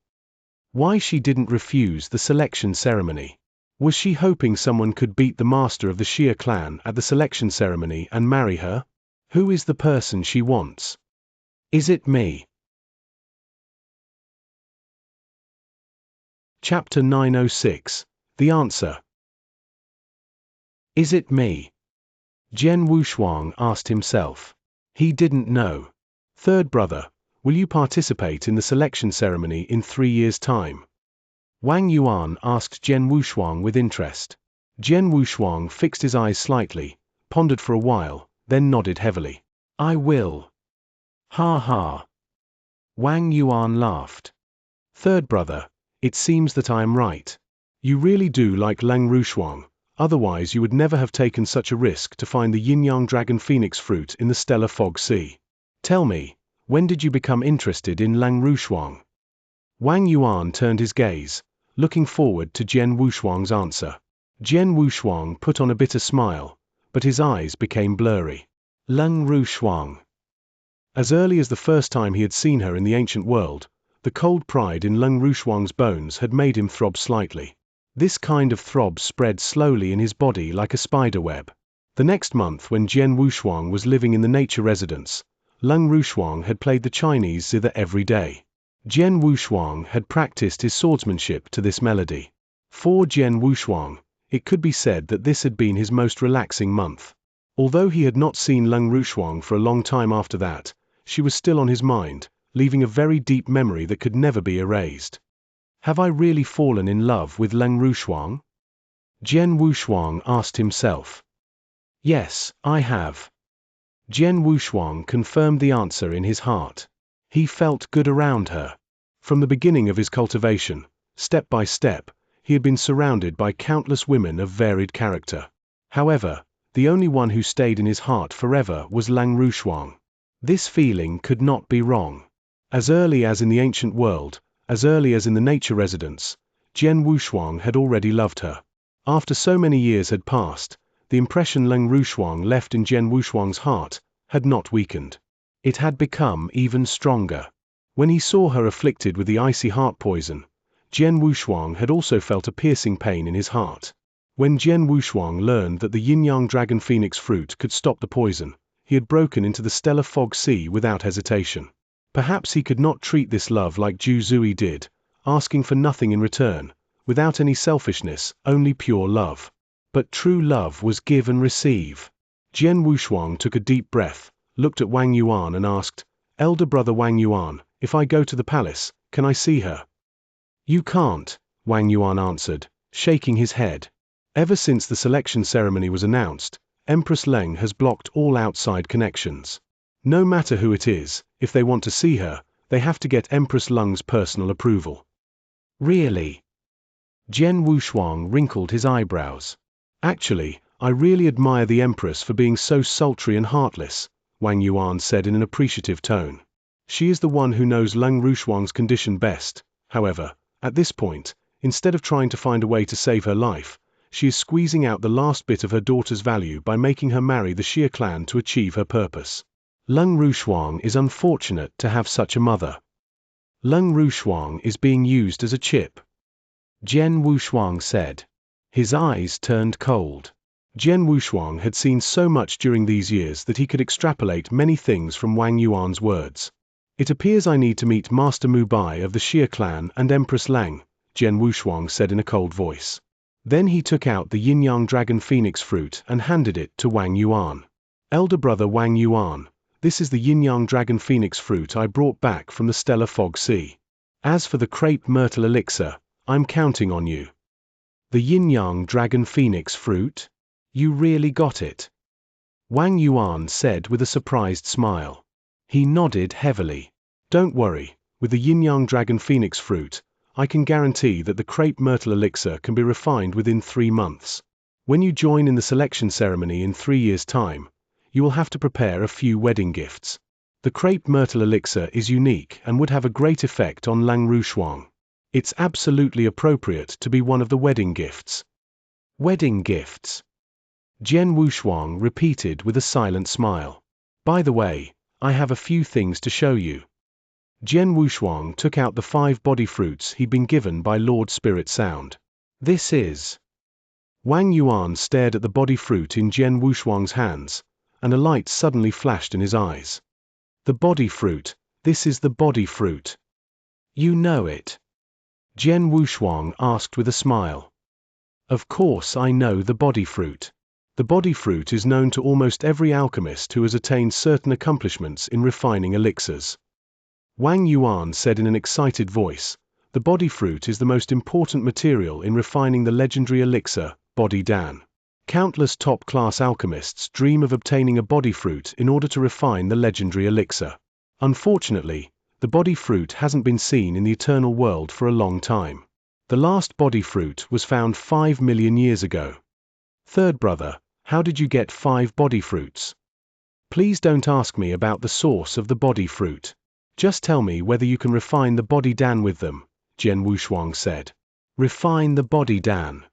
Why she didn't refuse the selection ceremony? Was she hoping someone could beat the master of the Xia clan at the selection ceremony and marry her? Who is the person she wants? Is it me? Chapter 906. The Answer. Is it me? Jian Wushuang asked himself. He didn't know. Third brother, will you participate in the selection ceremony in 3 years' time? Wang Yuan asked Jian Wushuang with interest. Jian Wushuang fixed his eyes slightly, pondered for a while, then nodded heavily. I will. Ha ha. Wang Yuan laughed. Third brother, it seems that I am right. You really do like Lang Rushuang, otherwise you would never have taken such a risk to find the yin-yang dragon phoenix fruit in the stellar fog sea. Tell me, when did you become interested in Lang Rushuang? Wang Yuan turned his gaze, looking forward to Jian Wushuang's answer. Jian Wushuang put on a bitter smile, but his eyes became blurry. Lang Rushuang. As early as the first time he had seen her in the ancient world, the cold pride in Lang Rushuang's bones had made him throb slightly. This kind of throb spread slowly in his body like a spider web. The next month, when Jian Wushuang was living in the nature residence, Lang Rushuang had played the Chinese zither every day. Jian Wushuang had practiced his swordsmanship to this melody. For Jian Wushuang, it could be said that this had been his most relaxing month. Although he had not seen Lang Rushuang for a long time after that, she was still on his mind, leaving a very deep memory that could never be erased. Have I really fallen in love with Lang Rushuang? Jian Wushuang asked himself. Yes, I have. Jian Wushuang confirmed the answer in his heart. He felt good around her. From the beginning of his cultivation, step by step, he had been surrounded by countless women of varied character. However, the only one who stayed in his heart forever was Lang Rushuang. This feeling could not be wrong. As early as in the ancient world, as early as in the nature residence, Jian Wushuang had already loved her. After so many years had passed, the impression Lang Rushuang left in Jian Wushuang's heart had not weakened. It had become even stronger. When he saw her afflicted with the icy heart poison, Jian Wushuang had also felt a piercing pain in his heart. When Jian Wushuang learned that the yin-yang dragon phoenix fruit could stop the poison, he had broken into the stellar fog sea without hesitation. Perhaps he could not treat this love like Zhu Zui did, asking for nothing in return, without any selfishness, only pure love. But true love was give and receive. Jian Wushuang took a deep breath, looked at Wang Yuan and asked, "Elder brother Wang Yuan, if I go to the palace, can I see her?" "You can't," Wang Yuan answered, shaking his head. Ever since the selection ceremony was announced, Empress Leng has blocked all outside connections. No matter who it is, if they want to see her, they have to get Empress Leng's personal approval. Really? Jian Wushuang wrinkled his eyebrows. Actually, I really admire the Empress for being so sultry and heartless, Wang Yuan said in an appreciative tone. She is the one who knows Lang Rushuang's condition best. However, at this point, instead of trying to find a way to save her life, she is squeezing out the last bit of her daughter's value by making her marry the Xia clan to achieve her purpose. Lang Rushuang is unfortunate to have such a mother. Lang Rushuang is being used as a chip, Jian Wushuang said. His eyes turned cold. Jian Wushuang had seen so much during these years that he could extrapolate many things from Wang Yuan's words. It appears I need to meet Master Mu Bai of the Xia clan and Empress Leng, Jian Wushuang said in a cold voice. Then he took out the yin-yang dragon phoenix fruit and handed it to Wang Yuan. Elder brother Wang Yuan, this is the yin-yang dragon phoenix fruit I brought back from the stellar fog sea. As for the crepe myrtle elixir, I'm counting on you. The yin-yang dragon phoenix fruit? You really got it? Wang Yuan said with a surprised smile. He nodded heavily. Don't worry, with the yin-yang dragon phoenix fruit, I can guarantee that the crepe myrtle elixir can be refined within 3 months. When you join in the selection ceremony in 3 years' time, you will have to prepare a few wedding gifts. The crepe myrtle elixir is unique and would have a great effect on Lang Rushuang. It's absolutely appropriate to be one of the wedding gifts. Wedding gifts? Jian Wushuang repeated with a silent smile. By the way, I have a few things to show you. Jian Wushuang took out the 5 body fruits he'd been given by Lord Spirit Sound. This is... Wang Yuan stared at the body fruit in Jian Wushuang's hands, and a light suddenly flashed in his eyes. The body fruit, this is the body fruit. You know it? Jian Wushuang asked with a smile. Of course I know the body fruit. The body fruit is known to almost every alchemist who has attained certain accomplishments in refining elixirs. Wang Yuan said in an excited voice, the body fruit is the most important material in refining the legendary elixir, Body Dan. Countless top-class alchemists dream of obtaining a body fruit in order to refine the legendary elixir. Unfortunately, the body fruit hasn't been seen in the eternal world for a long time. The last body fruit was found 5 million years ago. Third brother, how did you get 5 body fruits? Please don't ask me about the source of the body fruit. Just tell me whether you can refine the body dan with them, Jian Wushuang said. Refine the body dan.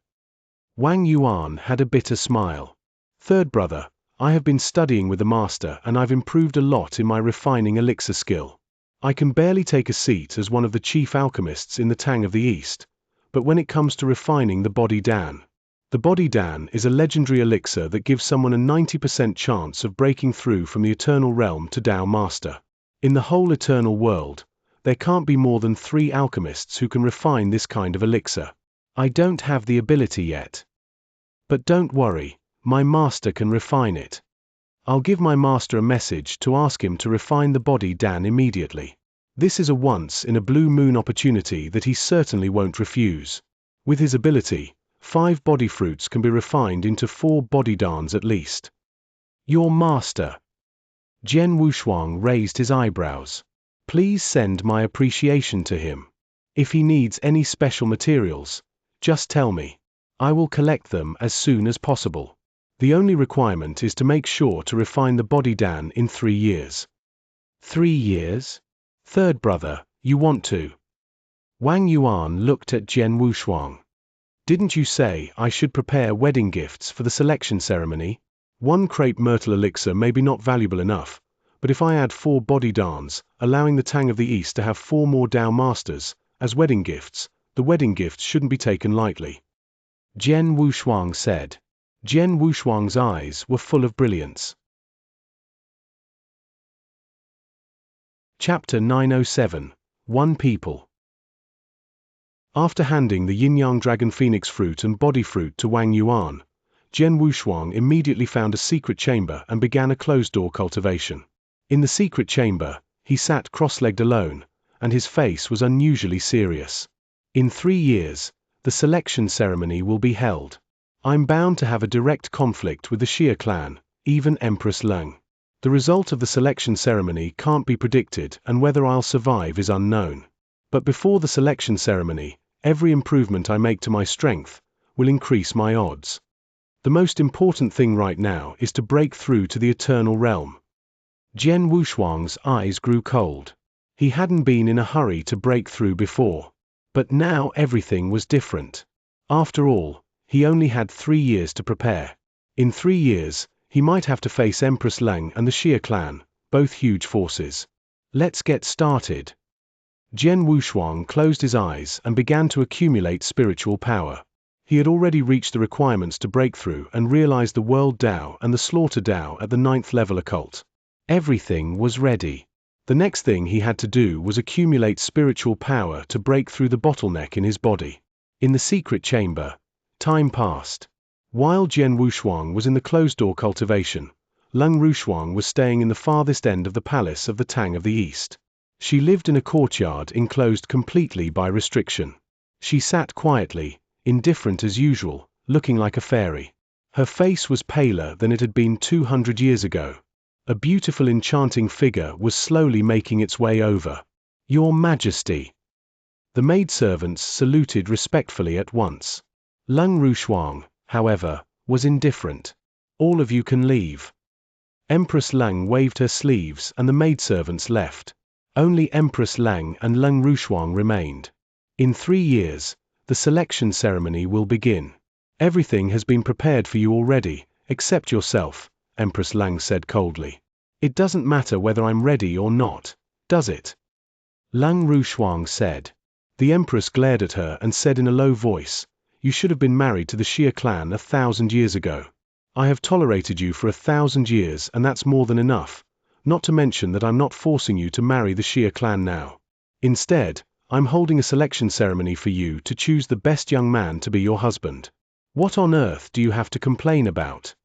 Wang Yuan had a bitter smile. Third brother, I have been studying with the master and I've improved a lot in my refining elixir skill. I can barely take a seat as one of the chief alchemists in the Tang of the East, but when it comes to refining the body dan is a legendary elixir that gives someone a 90% chance of breaking through from the eternal realm to Tao Master. In the whole eternal world, there can't be more than 3 alchemists who can refine this kind of elixir. I don't have the ability yet. But don't worry, my master can refine it. I'll give my master a message to ask him to refine the body dan immediately. This is a once-in-a-blue moon opportunity that he certainly won't refuse. With his ability, 5 body fruits can be refined into 4 body dans at least. Your master. Jian Wushuang raised his eyebrows. Please send my appreciation to him. If he needs any special materials, just tell me. I will collect them as soon as possible. The only requirement is to make sure to refine the body dan in 3 years. 3 years? Third brother, you want to? Wang Yuan looked at Jian Wushuang. Didn't you say I should prepare wedding gifts for the selection ceremony? 1 crepe myrtle elixir may be not valuable enough, but if I add 4 body dans, allowing the Tang of the East to have 4 more Dao Masters, as wedding gifts, the wedding gifts shouldn't be taken lightly. Jian Wushuang said. Jian Wushuang's eyes were full of brilliance. Chapter 907. One People. After handing the yin-yang dragon phoenix fruit and body fruit to Wang Yuan, Jian Wushuang immediately found a secret chamber and began a closed-door cultivation. In the secret chamber, he sat cross-legged alone, and his face was unusually serious. In 3 years, the selection ceremony will be held. I'm bound to have a direct conflict with the Xia clan, even Empress Leng. The result of the selection ceremony can't be predicted and whether I'll survive is unknown. But before the selection ceremony, every improvement I make to my strength will increase my odds. The most important thing right now is to break through to the eternal realm. Jian Wushuang's eyes grew cold. He hadn't been in a hurry to break through before. But now everything was different. After all, he only had 3 years to prepare. In 3 years, he might have to face Empress Leng and the Xia clan, both huge forces. Let's get started. Jian Wushuang closed his eyes and began to accumulate spiritual power. He had already reached the requirements to break through and realized the World Dao and the Slaughter Dao at the 9th level occult. Everything was ready. The next thing he had to do was accumulate spiritual power to break through the bottleneck in his body. In the secret chamber, time passed. While Jian Wushuang was in the closed-door cultivation, Leng Rushuang was staying in the farthest end of the palace of the Tang of the East. She lived in a courtyard enclosed completely by restriction. She sat quietly, indifferent as usual, looking like a fairy. Her face was paler than it had been 200 years ago. A beautiful enchanting figure was slowly making its way over. Your Majesty. The maidservants saluted respectfully at once. Leng Rushuang, however, was indifferent. All of you can leave. Empress Leng waved her sleeves and the maidservants left. Only Empress Leng and Leng Rushuang remained. In 3 years, the selection ceremony will begin. Everything has been prepared for you already, except yourself, Empress Leng said coldly. It doesn't matter whether I'm ready or not, does it? Leng Rushuang said. The Empress glared at her and said in a low voice, You should have been married to the Xia clan 1,000 years ago. I have tolerated you for 1,000 years and that's more than enough, not to mention that I'm not forcing you to marry the Xia clan now. Instead, I'm holding a selection ceremony for you to choose the best young man to be your husband. What on earth do you have to complain about?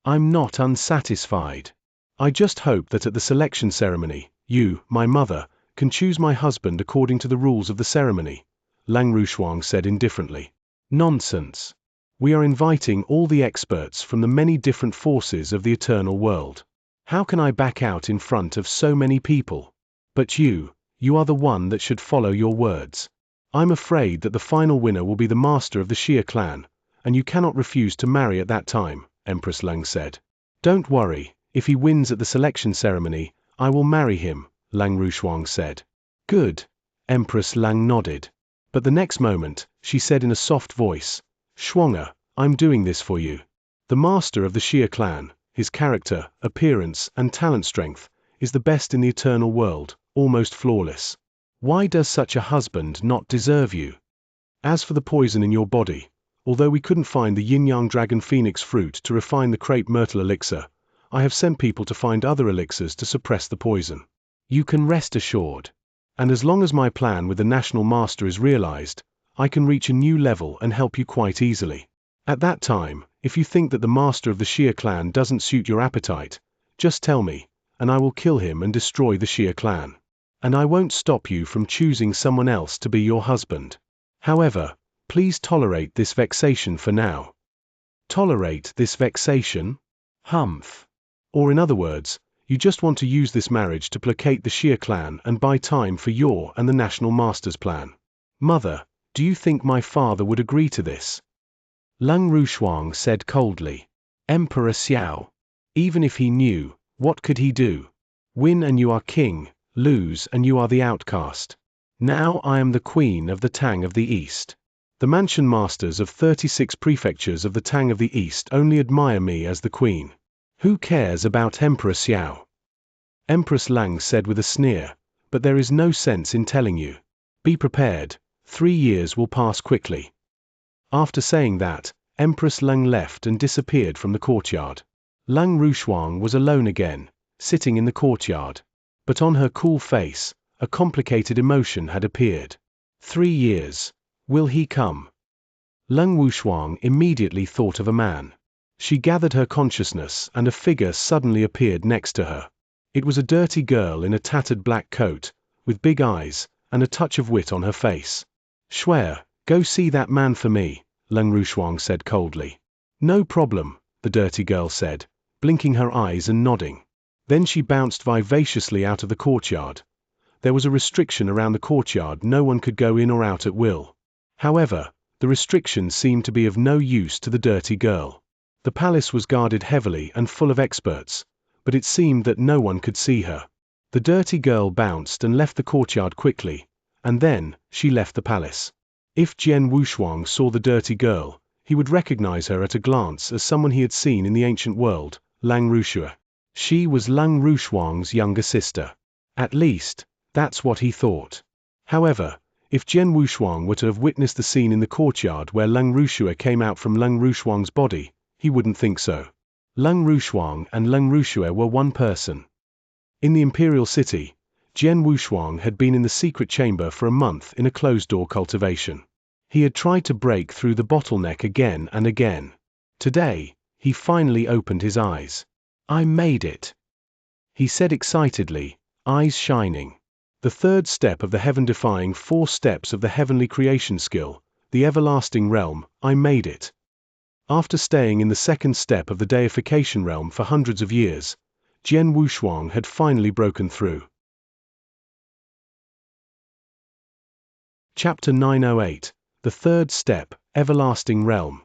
I'm not unsatisfied. I just hope that at the selection ceremony, you, my mother, can choose my husband according to the rules of the ceremony, Leng Rushuang said indifferently. Nonsense. We are inviting all the experts from the many different forces of the eternal world. How can I back out in front of so many people? But you are the one that should follow your words. I'm afraid that the final winner will be the master of the Xia clan, and you cannot refuse to marry at that time, Empress Leng said. Don't worry, if he wins at the selection ceremony, I will marry him, Lang Rushuang said. Good. Empress Lang nodded. But the next moment, she said in a soft voice, Shuang'er, I'm doing this for you. The master of the Xia clan, his character, appearance, and talent strength, is the best in the eternal world, almost flawless. Why does such a husband not deserve you? As for the poison in your body, although we couldn't find the yin-yang dragon phoenix fruit to refine the crepe myrtle elixir, I have sent people to find other elixirs to suppress the poison. You can rest assured. And as long as my plan with the national master is realized, I can reach a new level and help you quite easily. At that time, if you think that the master of the Xia clan doesn't suit your appetite, just tell me, and I will kill him and destroy the Xia clan. And I won't stop you from choosing someone else to be your husband. However, please tolerate this vexation for now. Tolerate this vexation? Humph. Or in other words, you just want to use this marriage to placate the Xia clan and buy time for your and the national master's plan. Mother, do you think my father would agree to this? Lang Rushuang said coldly. Emperor Xiao. Even if he knew, what could he do? Win and you are king, lose and you are the outcast. Now I am the queen of the Tang of the East. The mansion masters of 36 prefectures of the Tang of the East only admire me as the queen. Who cares about Emperor Xiao? Empress Lang said with a sneer, but there is no sense in telling you. Be prepared, 3 years will pass quickly. After saying that, Empress Lang left and disappeared from the courtyard. Lang Rushuang was alone again, sitting in the courtyard. But on her cool face, a complicated emotion had appeared. 3 years. Will he come? Lang Rushuang immediately thought of a man. She gathered her consciousness and a figure suddenly appeared next to her. It was a dirty girl in a tattered black coat, with big eyes, and a touch of wit on her face. Shuer, go see that man for me, Lang Rushuang said coldly. No problem, the dirty girl said, blinking her eyes and nodding. Then she bounced vivaciously out of the courtyard. There was a restriction around the courtyard, no one could go in or out at will. However, the restriction seemed to be of no use to the dirty girl. The palace was guarded heavily and full of experts, but it seemed that no one could see her. The dirty girl bounced and left the courtyard quickly, and then, she left the palace. If Jian Wushuang saw the dirty girl, he would recognize her at a glance as someone he had seen in the ancient world, Lang Rushua. She was Lang Rushuang's younger sister. At least, that's what he thought. However, if Jian Wushuang were to have witnessed the scene in the courtyard where Lang Rushua came out from Lang Rushuang's body, he wouldn't think so. Lang Rushuang and Lang Rushua were one person. In the imperial city, Jian Wushuang had been in the secret chamber for a month in a closed-door cultivation. He had tried to break through the bottleneck again and again. Today, he finally opened his eyes. I made it, he said excitedly, eyes shining. The third step of the heaven-defying 4 steps of the heavenly creation skill, the everlasting realm, I made it. After staying in the second step of the deification realm for hundreds of years, Jian Wushuang had finally broken through. Chapter 908, The Third Step, Everlasting Realm.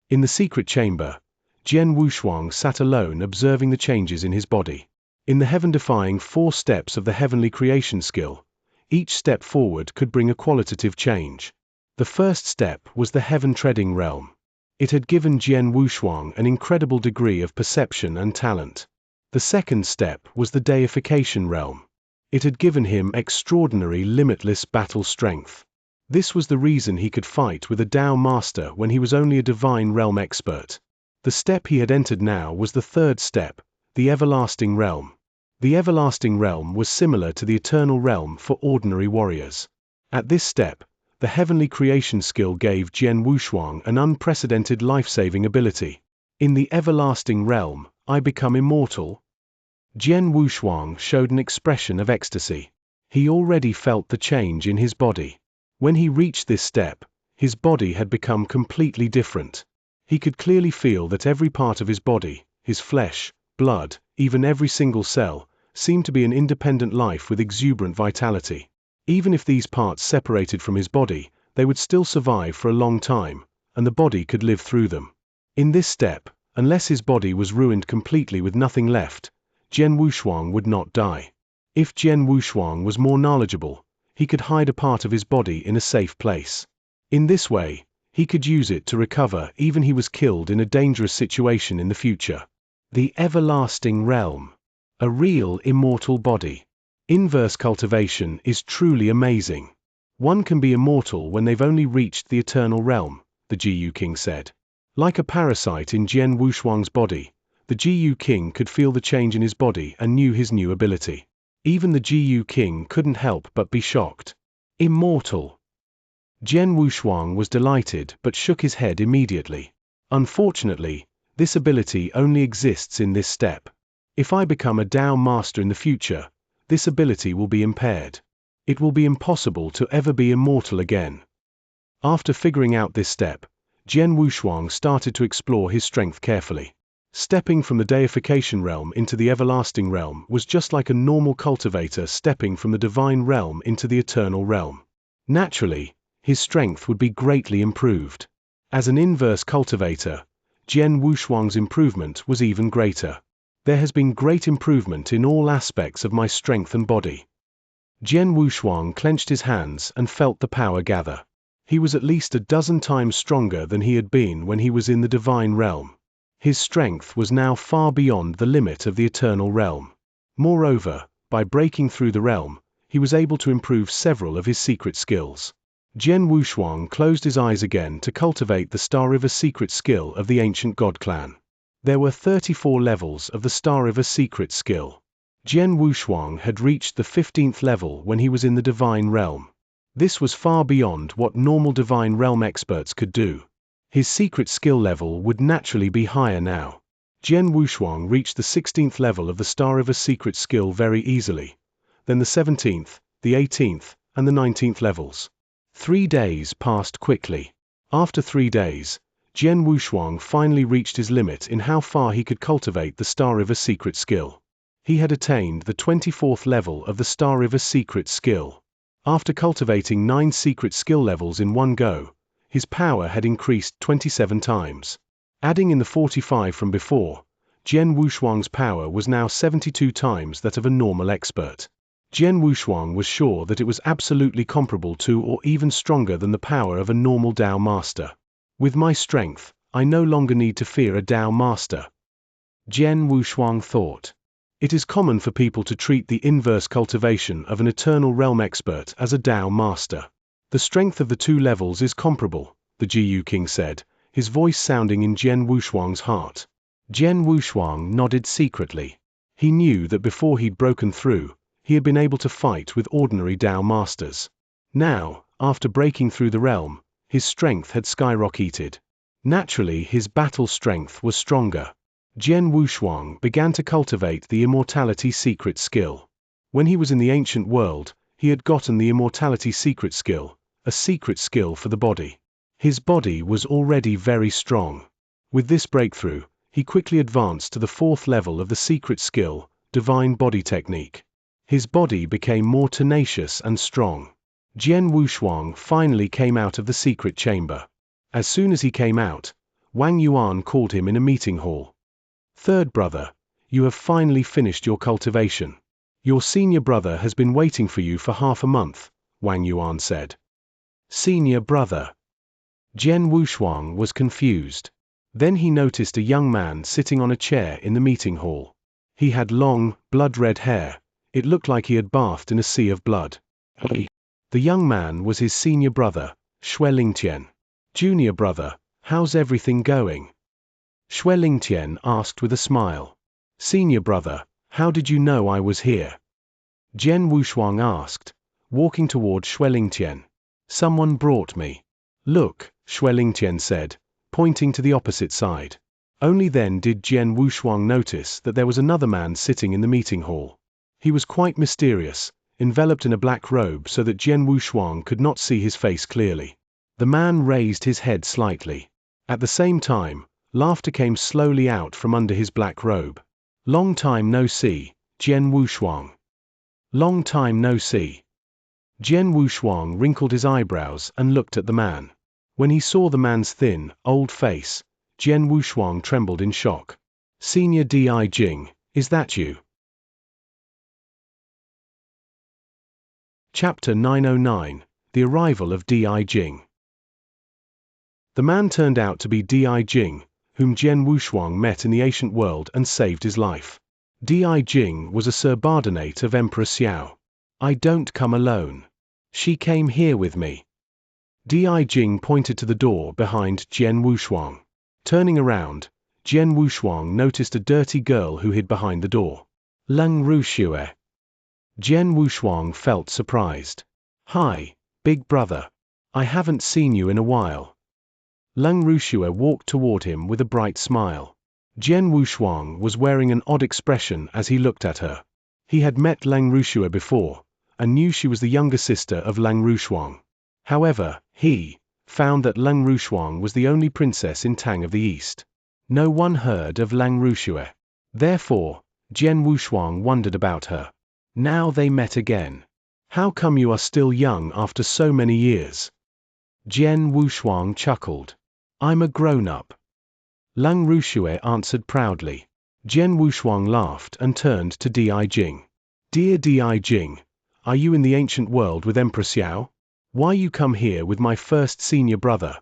In the secret chamber, Jian Wushuang sat alone observing the changes in his body. In the heaven-defying 4 steps of the heavenly creation skill, each step forward could bring a qualitative change. The first step was the heaven-treading realm. It had given Jian Wushuang an incredible degree of perception and talent. The second step was the deification realm. It had given him extraordinary limitless battle strength. This was the reason he could fight with a Tao master when he was only a divine realm expert. The step he had entered now was the third step, the everlasting realm. The everlasting realm was similar to the eternal realm for ordinary warriors. At this step, the heavenly creation skill gave Jian Wushuang an unprecedented life-saving ability. In the everlasting realm, I become immortal? Jian Wushuang showed an expression of ecstasy. He already felt the change in his body. When he reached this step, his body had become completely different. He could clearly feel that every part of his body, his flesh, blood, even every single cell, seemed to be an independent life with exuberant vitality. Even if these parts separated from his body, they would still survive for a long time, and the body could live through them. In this step, unless his body was ruined completely with nothing left, Jian Wushuang would not die. If Jian Wushuang was more knowledgeable, he could hide a part of his body in a safe place. In this way, he could use it to recover even he was killed in a dangerous situation in the future. The everlasting realm. A real immortal body. Inverse cultivation is truly amazing. One can be immortal when they've only reached the eternal realm, the Jiyu King said. Like a parasite in Jian Wushuang's body, the Jiyu King could feel the change in his body and knew his new ability. Even the Jiyu King couldn't help but be shocked. Immortal. Jian Wushuang was delighted but shook his head immediately. Unfortunately, this ability only exists in this step. If I become a Tao master in the future, this ability will be impaired. It will be impossible to ever be immortal again. After figuring out this step, Jian Wushuang started to explore his strength carefully. Stepping from the deification realm into the everlasting realm was just like a normal cultivator stepping from the divine realm into the eternal realm. Naturally, his strength would be greatly improved. As an inverse cultivator, Jian Wushuang's improvement was even greater. There has been great improvement in all aspects of my strength and body. Jian Wushuang clenched his hands and felt the power gather. He was at least a dozen times stronger than he had been when he was in the divine realm. His strength was now far beyond the limit of the eternal realm. Moreover, by breaking through the realm, he was able to improve several of his secret skills. Jian Wushuang closed his eyes again to cultivate the Star River secret skill of the ancient god clan. There were 34 levels of the Star River secret skill. Jian Wushuang had reached the 15th level when he was in the divine realm. This was far beyond what normal divine realm experts could do. His secret skill level would naturally be higher now. Jian Wushuang reached the 16th level of the Star River secret skill very easily, then the 17th, the 18th, and the 19th levels. 3 days passed quickly. After 3 days, Jian Wushuang finally reached his limit in how far he could cultivate the Star River secret skill. He had attained the 24th level of the Star River secret skill. After cultivating 9 secret skill levels in one go, his power had increased 27 times. Adding in the 45 from before, Jian Wushuang's power was now 72 times that of a normal expert. Jian Wushuang was sure that it was absolutely comparable to or even stronger than the power of a normal Tao master. With my strength, I no longer need to fear a Tao master. Jian Wushuang thought. It is common for people to treat the inverse cultivation of an eternal realm expert as a Tao master. The strength of the 2 levels is comparable, the Jiyu King said, his voice sounding in Jian Wushuang's heart. Jian Wushuang nodded secretly. He knew that before he'd broken through, he had been able to fight with ordinary Tao masters. Now, after breaking through the realm, his strength had skyrocketed. Naturally, his battle strength was stronger. Jian Wushuang began to cultivate the immortality secret skill. When he was in the ancient world, he had gotten the immortality secret skill, a secret skill for the body. His body was already very strong. With this breakthrough, he quickly advanced to the 4th level of the secret skill, divine body technique. His body became more tenacious and strong. Jian Wushuang finally came out of the secret chamber. As soon as he came out, Wang Yuan called him in a meeting hall. "Third brother, you have finally finished your cultivation. Your senior brother has been waiting for you for half a month," Wang Yuan said. Senior brother. Jian Wushuang was confused. Then he noticed a young man sitting on a chair in the meeting hall. He had long, blood-red hair. It looked like he had bathed in a sea of blood. The young man was his senior brother, Xianxia. "Junior brother, how's everything going?" Xianxia asked with a smile. "Senior brother, how did you know I was here?" Jian Wushuang asked, walking toward Xianxia. "Someone brought me." "Look," Xianxia said, pointing to the opposite side. Only then did Jian Wushuang notice that there was another man sitting in the meeting hall. He was quite mysterious, enveloped in a black robe so that Jian Wushuang could not see his face clearly. The man raised his head slightly. At the same time, laughter came slowly out from under his black robe. "Long time no see, Jian Wushuang." "Long time no see." Jian Wushuang wrinkled his eyebrows and looked at the man. When he saw the man's thin, old face, Jian Wushuang trembled in shock. Senior Di Jing, is that you? Chapter 909, The Arrival of Di Jing. The man turned out to be Di Jing, whom Jian Wushuang met in the ancient world and saved his life. Di Jing was a subordinate of Emperor Xiao. I don't come alone. She came here with me. Di Jing pointed to the door behind Jian Wushuang. Turning around, Jian Wushuang noticed a dirty girl who hid behind the door. Leng Ruxue. Jian Wushuang felt surprised. Hi, big brother. I haven't seen you in a while. Leng Ruxue walked toward him with a bright smile. Jian Wushuang was wearing an odd expression as he looked at her. He had met Leng Ruxue before, and knew she was the younger sister of Leng Ruxuang. However, he found that Leng Ruxuang was the only princess in Tang of the East. No one heard of Leng Ruxue. Therefore, Jian Wushuang wondered about her. Now they met again. How come you are still young after so many years? Jian Wushuang chuckled. I'm a grown-up. Leng Ruxue answered proudly. Jian Wushuang laughed and turned to Di Jing. Dear Di Jing, are you in the ancient world with Emperor Xiao? Why you come here with my first senior brother?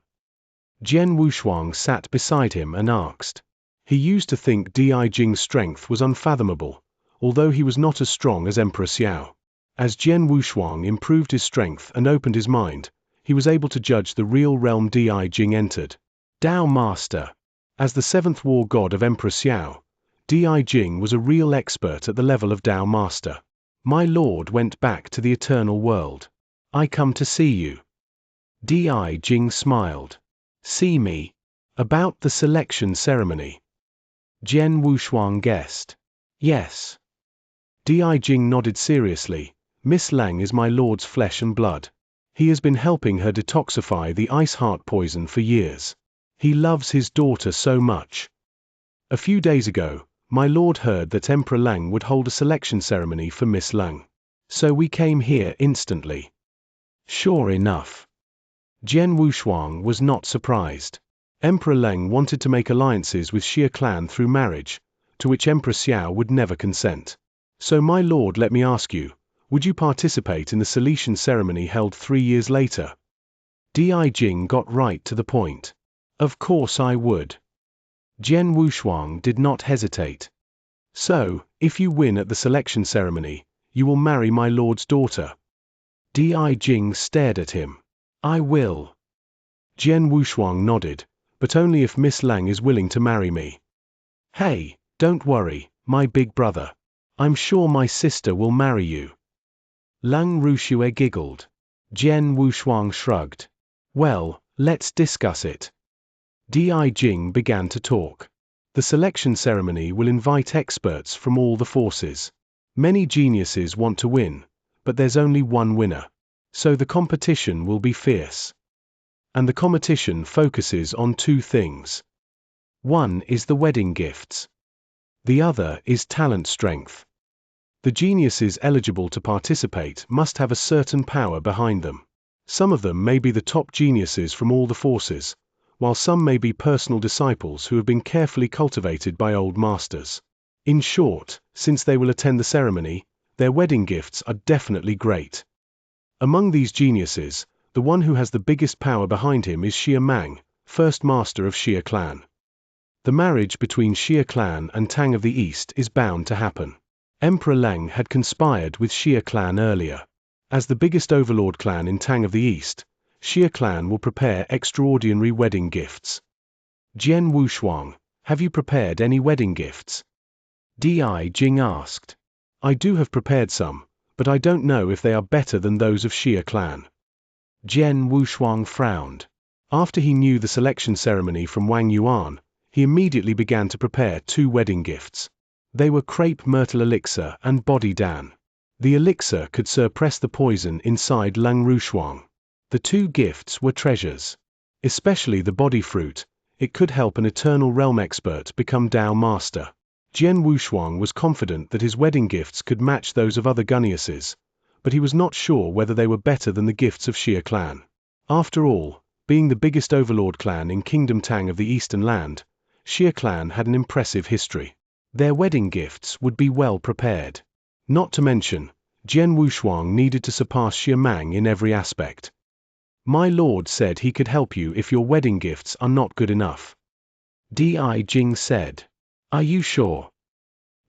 Jian Wushuang sat beside him and asked. He used to think Di Jing's strength was unfathomable, although he was not as strong as Emperor Xiao. As Jian Wushuang improved his strength and opened his mind, he was able to judge the real realm Di Jing entered. Dao Master. As the seventh war god of Emperor Xiao, Di Jing was a real expert at the level of Dao Master. My lord went back to the eternal world. I come to see you. Di Jing smiled. See me? About the selection ceremony. Jian Wushuang guessed. Yes. Di Jing nodded seriously. Miss Lang is my lord's flesh and blood. He has been helping her detoxify the ice heart poison for years. He loves his daughter so much. A few days ago, my lord heard that Emperor Lang would hold a selection ceremony for Miss Lang. So we came here instantly. Sure enough. Jian Wushuang was not surprised. Emperor Lang wanted to make alliances with Xia clan through marriage, to which Emperor Xiao would never consent. So my lord, let me ask you, would you participate in the selection ceremony held 3 years later? Di Jing got right to the point. Of course I would. Jian Wushuang did not hesitate. So, if you win at the selection ceremony, you will marry my lord's daughter. Di Jing stared at him. I will. Jian Wushuang nodded, but only if Miss Lang is willing to marry me. Hey, don't worry, my big brother. I'm sure my sister will marry you. Leng Ruxue giggled. Jian Wushuang shrugged. Well, let's discuss it. Di Jing began to talk. The selection ceremony will invite experts from all the forces. Many geniuses want to win, but there's only one winner. So the competition will be fierce. And the competition focuses on 2 things. One is the wedding gifts. The other is talent strength. The geniuses eligible to participate must have a certain power behind them. Some of them may be the top geniuses from all the forces, while some may be personal disciples who have been carefully cultivated by old masters. In short, since they will attend the ceremony, their wedding gifts are definitely great. Among these geniuses, the one who has the biggest power behind him is Xia Mang, first master of Xia clan. The marriage between Xia clan and Tang of the East is bound to happen. Emperor Lang had conspired with Xia clan earlier. As the biggest overlord clan in Tang of the East, Xia clan will prepare extraordinary wedding gifts. Jian Wushuang, have you prepared any wedding gifts? Di Jing asked. I do have prepared some, but I don't know if they are better than those of Xia clan. Jian Wushuang frowned. After he knew the selection ceremony from Wang Yuan, he immediately began to prepare 2 wedding gifts. They were crepe myrtle elixir and body dan. The elixir could suppress the poison inside Leng Ruxuang. The 2 gifts were treasures. Especially the body fruit, it could help an eternal realm expert become Dao Master. Jian Wushuang was confident that his wedding gifts could match those of other geniuses, but he was not sure whether they were better than the gifts of Xia clan. After all, being the biggest overlord clan in Kingdom Tang of the Eastern Land, Xia clan had an impressive history. Their wedding gifts would be well prepared. Not to mention, Jian Wushuang needed to surpass Xia Mang in every aspect. My lord said he could help you if your wedding gifts are not good enough. Di Jing said. Are you sure?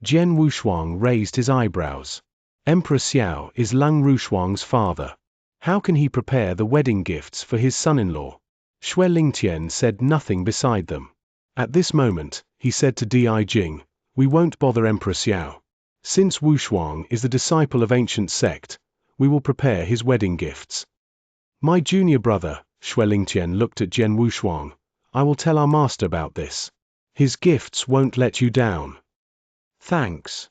Jian Wushuang raised his eyebrows. Emperor Xiao is Lung Rushuang's father. How can he prepare the wedding gifts for his son-in-law? Xue Lingtian said nothing beside them. At this moment, he said to Di Jing, we won't bother Emperor Xiao. Since Wushuang is the disciple of ancient sect, we will prepare his wedding gifts. My junior brother, Xue Lingtian looked at Jian Wushuang. I will tell our master about this. His gifts won't let you down. Thanks.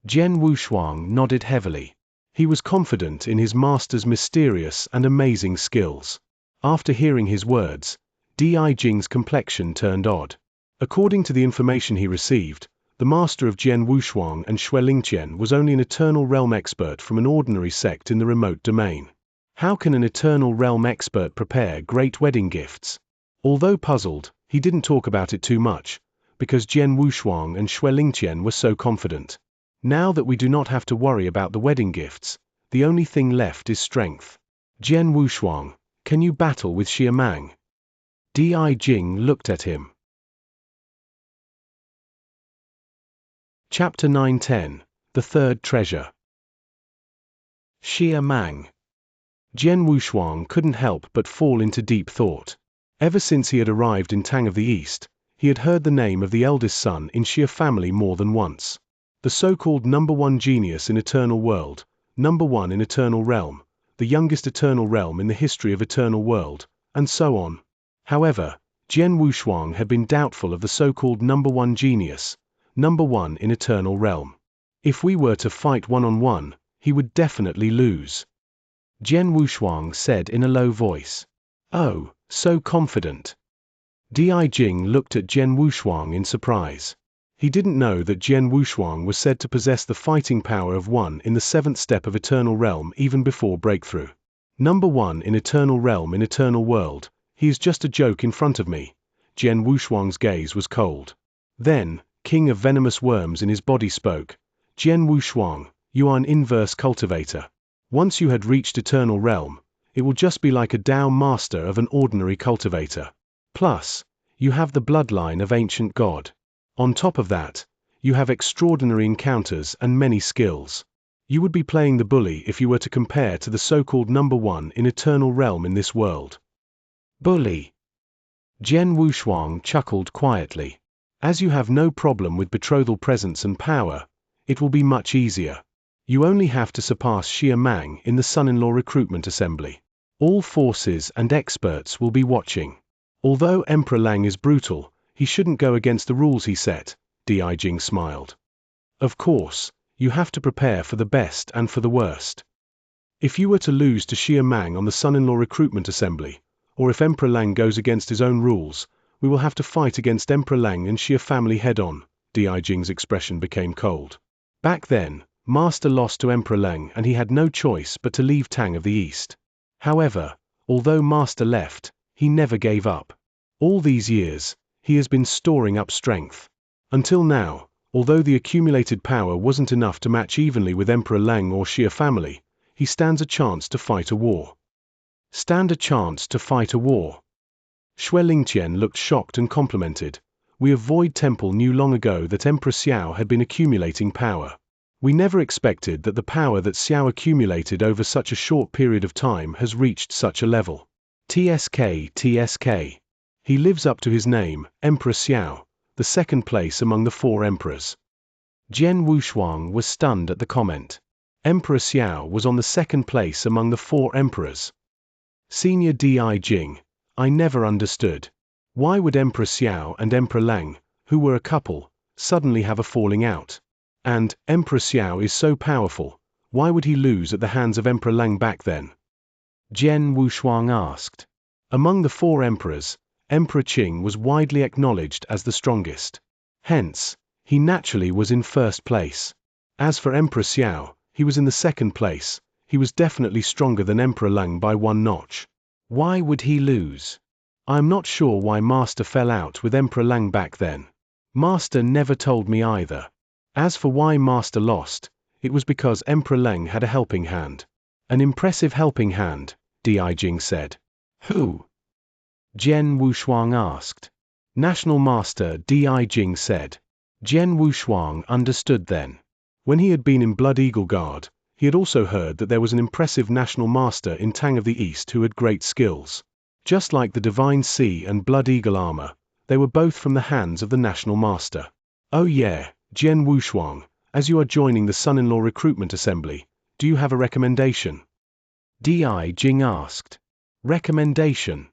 Jian Wushuang nodded heavily. He was confident in his master's mysterious and amazing skills. After hearing his words, Di Jing's complexion turned odd. According to the information he received, the master of Jian Wushuang and Xue Lingtian was only an Eternal Realm expert from an ordinary sect in the remote domain. How can an Eternal Realm expert prepare great wedding gifts? Although puzzled, he didn't talk about it too much, because Jian Wushuang and Xue Lingtian were so confident. Now that we do not have to worry about the wedding gifts, the only thing left is strength. Jian Wushuang, can you battle with Xia Mang? Di Jing looked at him. Chapter 910, The Third Treasure. Xia Mang. Jian Wushuang couldn't help but fall into deep thought. Ever since he had arrived in Tang of the East, he had heard the name of the eldest son in Xia family more than once. The so-called number one genius in Eternal World, number one in Eternal Realm, the youngest Eternal Realm in the history of Eternal World, and so on. However, Jian Wushuang had been doubtful of the so-called number one genius, number one in Eternal Realm. If we were to fight one-on-one, he would definitely lose. Jian Wushuang said in a low voice. Oh, so confident. Di Jing looked at Jian Wushuang in surprise. He didn't know that Jian Wushuang was said to possess the fighting power of one in the seventh step of Eternal Realm even before breakthrough. Number one in Eternal Realm in Eternal World, he is just a joke in front of me. Jian Wushuang's gaze was cold. Then, King of Venomous Worms in his body spoke. Jian Wushuang, you are an inverse cultivator. Once you had reached Eternal Realm, it will just be like a Dao master of an ordinary cultivator. Plus, you have the bloodline of ancient god. On top of that, you have extraordinary encounters and many skills. You would be playing the bully if you were to compare to the so-called number one in Eternal Realm in this world. Bully. Jian Wushuang chuckled quietly. As you have no problem with betrothal presence and power, it will be much easier. You only have to surpass Xia Mang in the son-in-law recruitment assembly. All forces and experts will be watching. Although Emperor Lang is brutal, he shouldn't go against the rules he set, Di Jing smiled. Of course, you have to prepare for the best and for the worst. If you were to lose to Xia Mang on the son-in-law recruitment assembly, or if Emperor Lang goes against his own rules, we will have to fight against Emperor Lang and Xia family head-on. Di Jing's expression became cold. Back then, Master lost to Emperor Lang and he had no choice but to leave Tang of the East. However, although Master left, he never gave up. All these years, he has been storing up strength. Until now, although the accumulated power wasn't enough to match evenly with Emperor Lang or Xia family, he stands a chance to fight a war. Stand a chance to fight a war. Xue Lingtian looked shocked and complimented. We of Void Temple knew long ago that Emperor Xiao had been accumulating power. We never expected that the power that Xiao accumulated over such a short period of time has reached such a level. TSK. He lives up to his name, Emperor Xiao, the second place among the four emperors. Jian Wushuang was stunned at the comment. Emperor Xiao was on the second place among the four emperors. Senior Di Jing, I never understood. Why would Emperor Xiao and Emperor Lang, who were a couple, suddenly have a falling out? And, Emperor Xiao is so powerful, why would he lose at the hands of Emperor Lang back then? Jian Wushuang asked. Among the four emperors, Emperor Qing was widely acknowledged as the strongest. Hence, he naturally was in first place. As for Emperor Xiao, he was in the second place, he was definitely stronger than Emperor Lang by one notch. Why would he lose? I'm not sure why Master fell out with Emperor Lang back then. Master never told me either. As for why Master lost, it was because Emperor Lang had a helping hand. An impressive helping hand, Di Jing said. Who? Jian Wushuang asked. National Master, Di Jing said. Jian Wushuang understood then. When he had been in Blood Eagle Guard, he had also heard that there was an impressive National Master in Tang of the East who had great skills. Just like the Divine Sea and Blood Eagle armor, they were both from the hands of the National Master. Oh yeah, Jian Wushuang, as you are joining the son-in-law recruitment assembly, do you have a recommendation? Di Jing asked. Recommendation?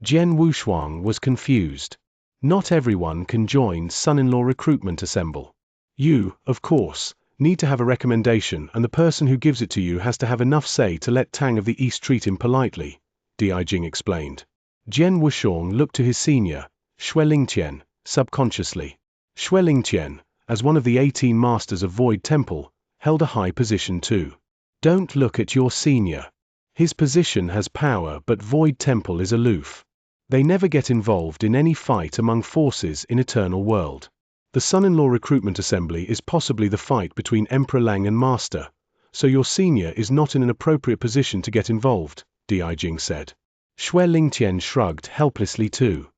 Jian Wushuang was confused. Not everyone can join son-in-law recruitment assemble. You, of course, need to have a recommendation, and the person who gives it to you has to have enough say to let Tang of the East treat him politely, Di Jing explained. Jian Wushuang looked to his senior, Xue Lingtian, subconsciously. Xue Lingtian, as one of the 18 masters of Void Temple, held a high position too. Don't look at your senior. His position has power, but Void Temple is aloof. They never get involved in any fight among forces in Eternal World. The son-in-law recruitment assembly is possibly the fight between Emperor Lang and Master, so your senior is not in an appropriate position to get involved, Di Jing said. Xue Lingtian shrugged helplessly too.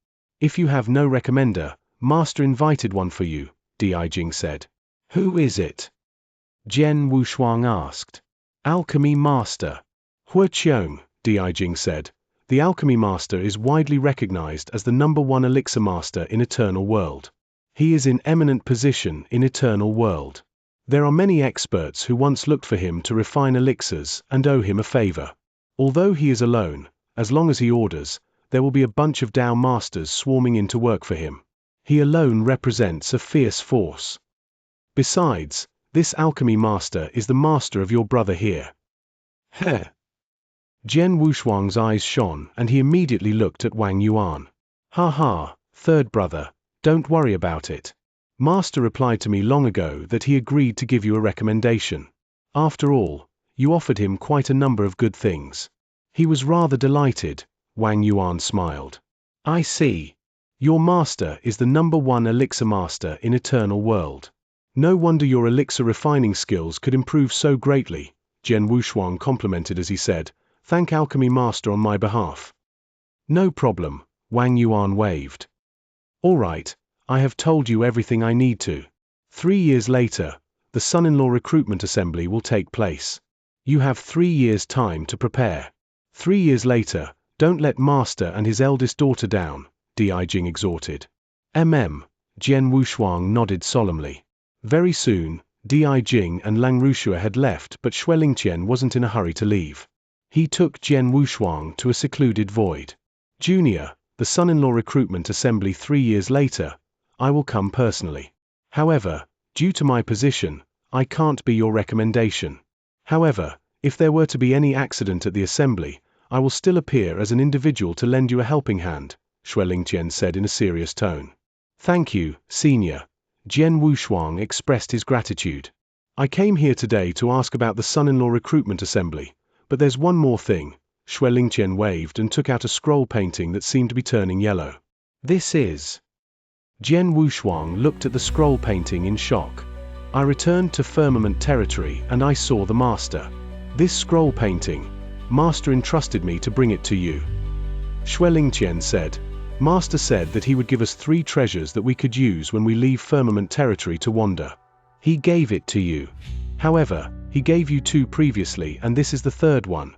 If you have no recommender, Master invited one for you, Di Jing said. Who is it? Jian Wushuang asked. Alchemy Master. Hua Qiong, Di Jing said. The Alchemy Master is widely recognized as the #1 elixir master in Eternal World. He is in eminent position in Eternal World. There are many experts who once looked for him to refine elixirs and owe him a favor. Although he is alone, as long as he orders, there will be a bunch of Dao masters swarming in to work for him. He alone represents a fierce force. Besides, this alchemy master is the master of your brother here. Heh. Jian Wushuang's eyes shone, and he immediately looked at Wang Yuan. Ha ha, third brother, don't worry about it. Master replied to me long ago that he agreed to give you a recommendation. After all, you offered him quite a number of good things. He was rather delighted, Wang Yuan smiled. I see. Your master is the #1 elixir master in Eternal World. No wonder your elixir refining skills could improve so greatly, Jian Wushuang complimented as he said, thank Alchemy Master on my behalf. No problem, Wang Yuan waved. All right, I have told you everything I need to. 3 years later, the son-in-law recruitment assembly will take place. You have 3 years' time to prepare. 3 years later, don't let Master and his eldest daughter down, Di Jing exhorted. Jian Wushuang nodded solemnly. Very soon, Di Jing and Lang Rushua had left, but Xue Lingtian wasn't in a hurry to leave. He took Jian Wushuang to a secluded void. Junior, the son-in-law recruitment assembly 3 years later, I will come personally. However, due to my position, I can't be your recommendation. However, if there were to be any accident at the assembly, I will still appear as an individual to lend you a helping hand, Xue Lingtian said in a serious tone. Thank you, senior. Jian Wushuang expressed his gratitude. I came here today to ask about the son-in-law recruitment assembly, but there's one more thing. Xue Lingtian waved and took out a scroll painting that seemed to be turning yellow. This is... Jian Wushuang looked at the scroll painting in shock. I returned to Firmament Territory and I saw the Master. This scroll painting, Master entrusted me to bring it to you. Xue Lingtian said. Master said that he would give us 3 treasures that we could use when we leave Firmament Territory to wander. He gave it to you. However, he gave you 2 previously and this is the 3rd one,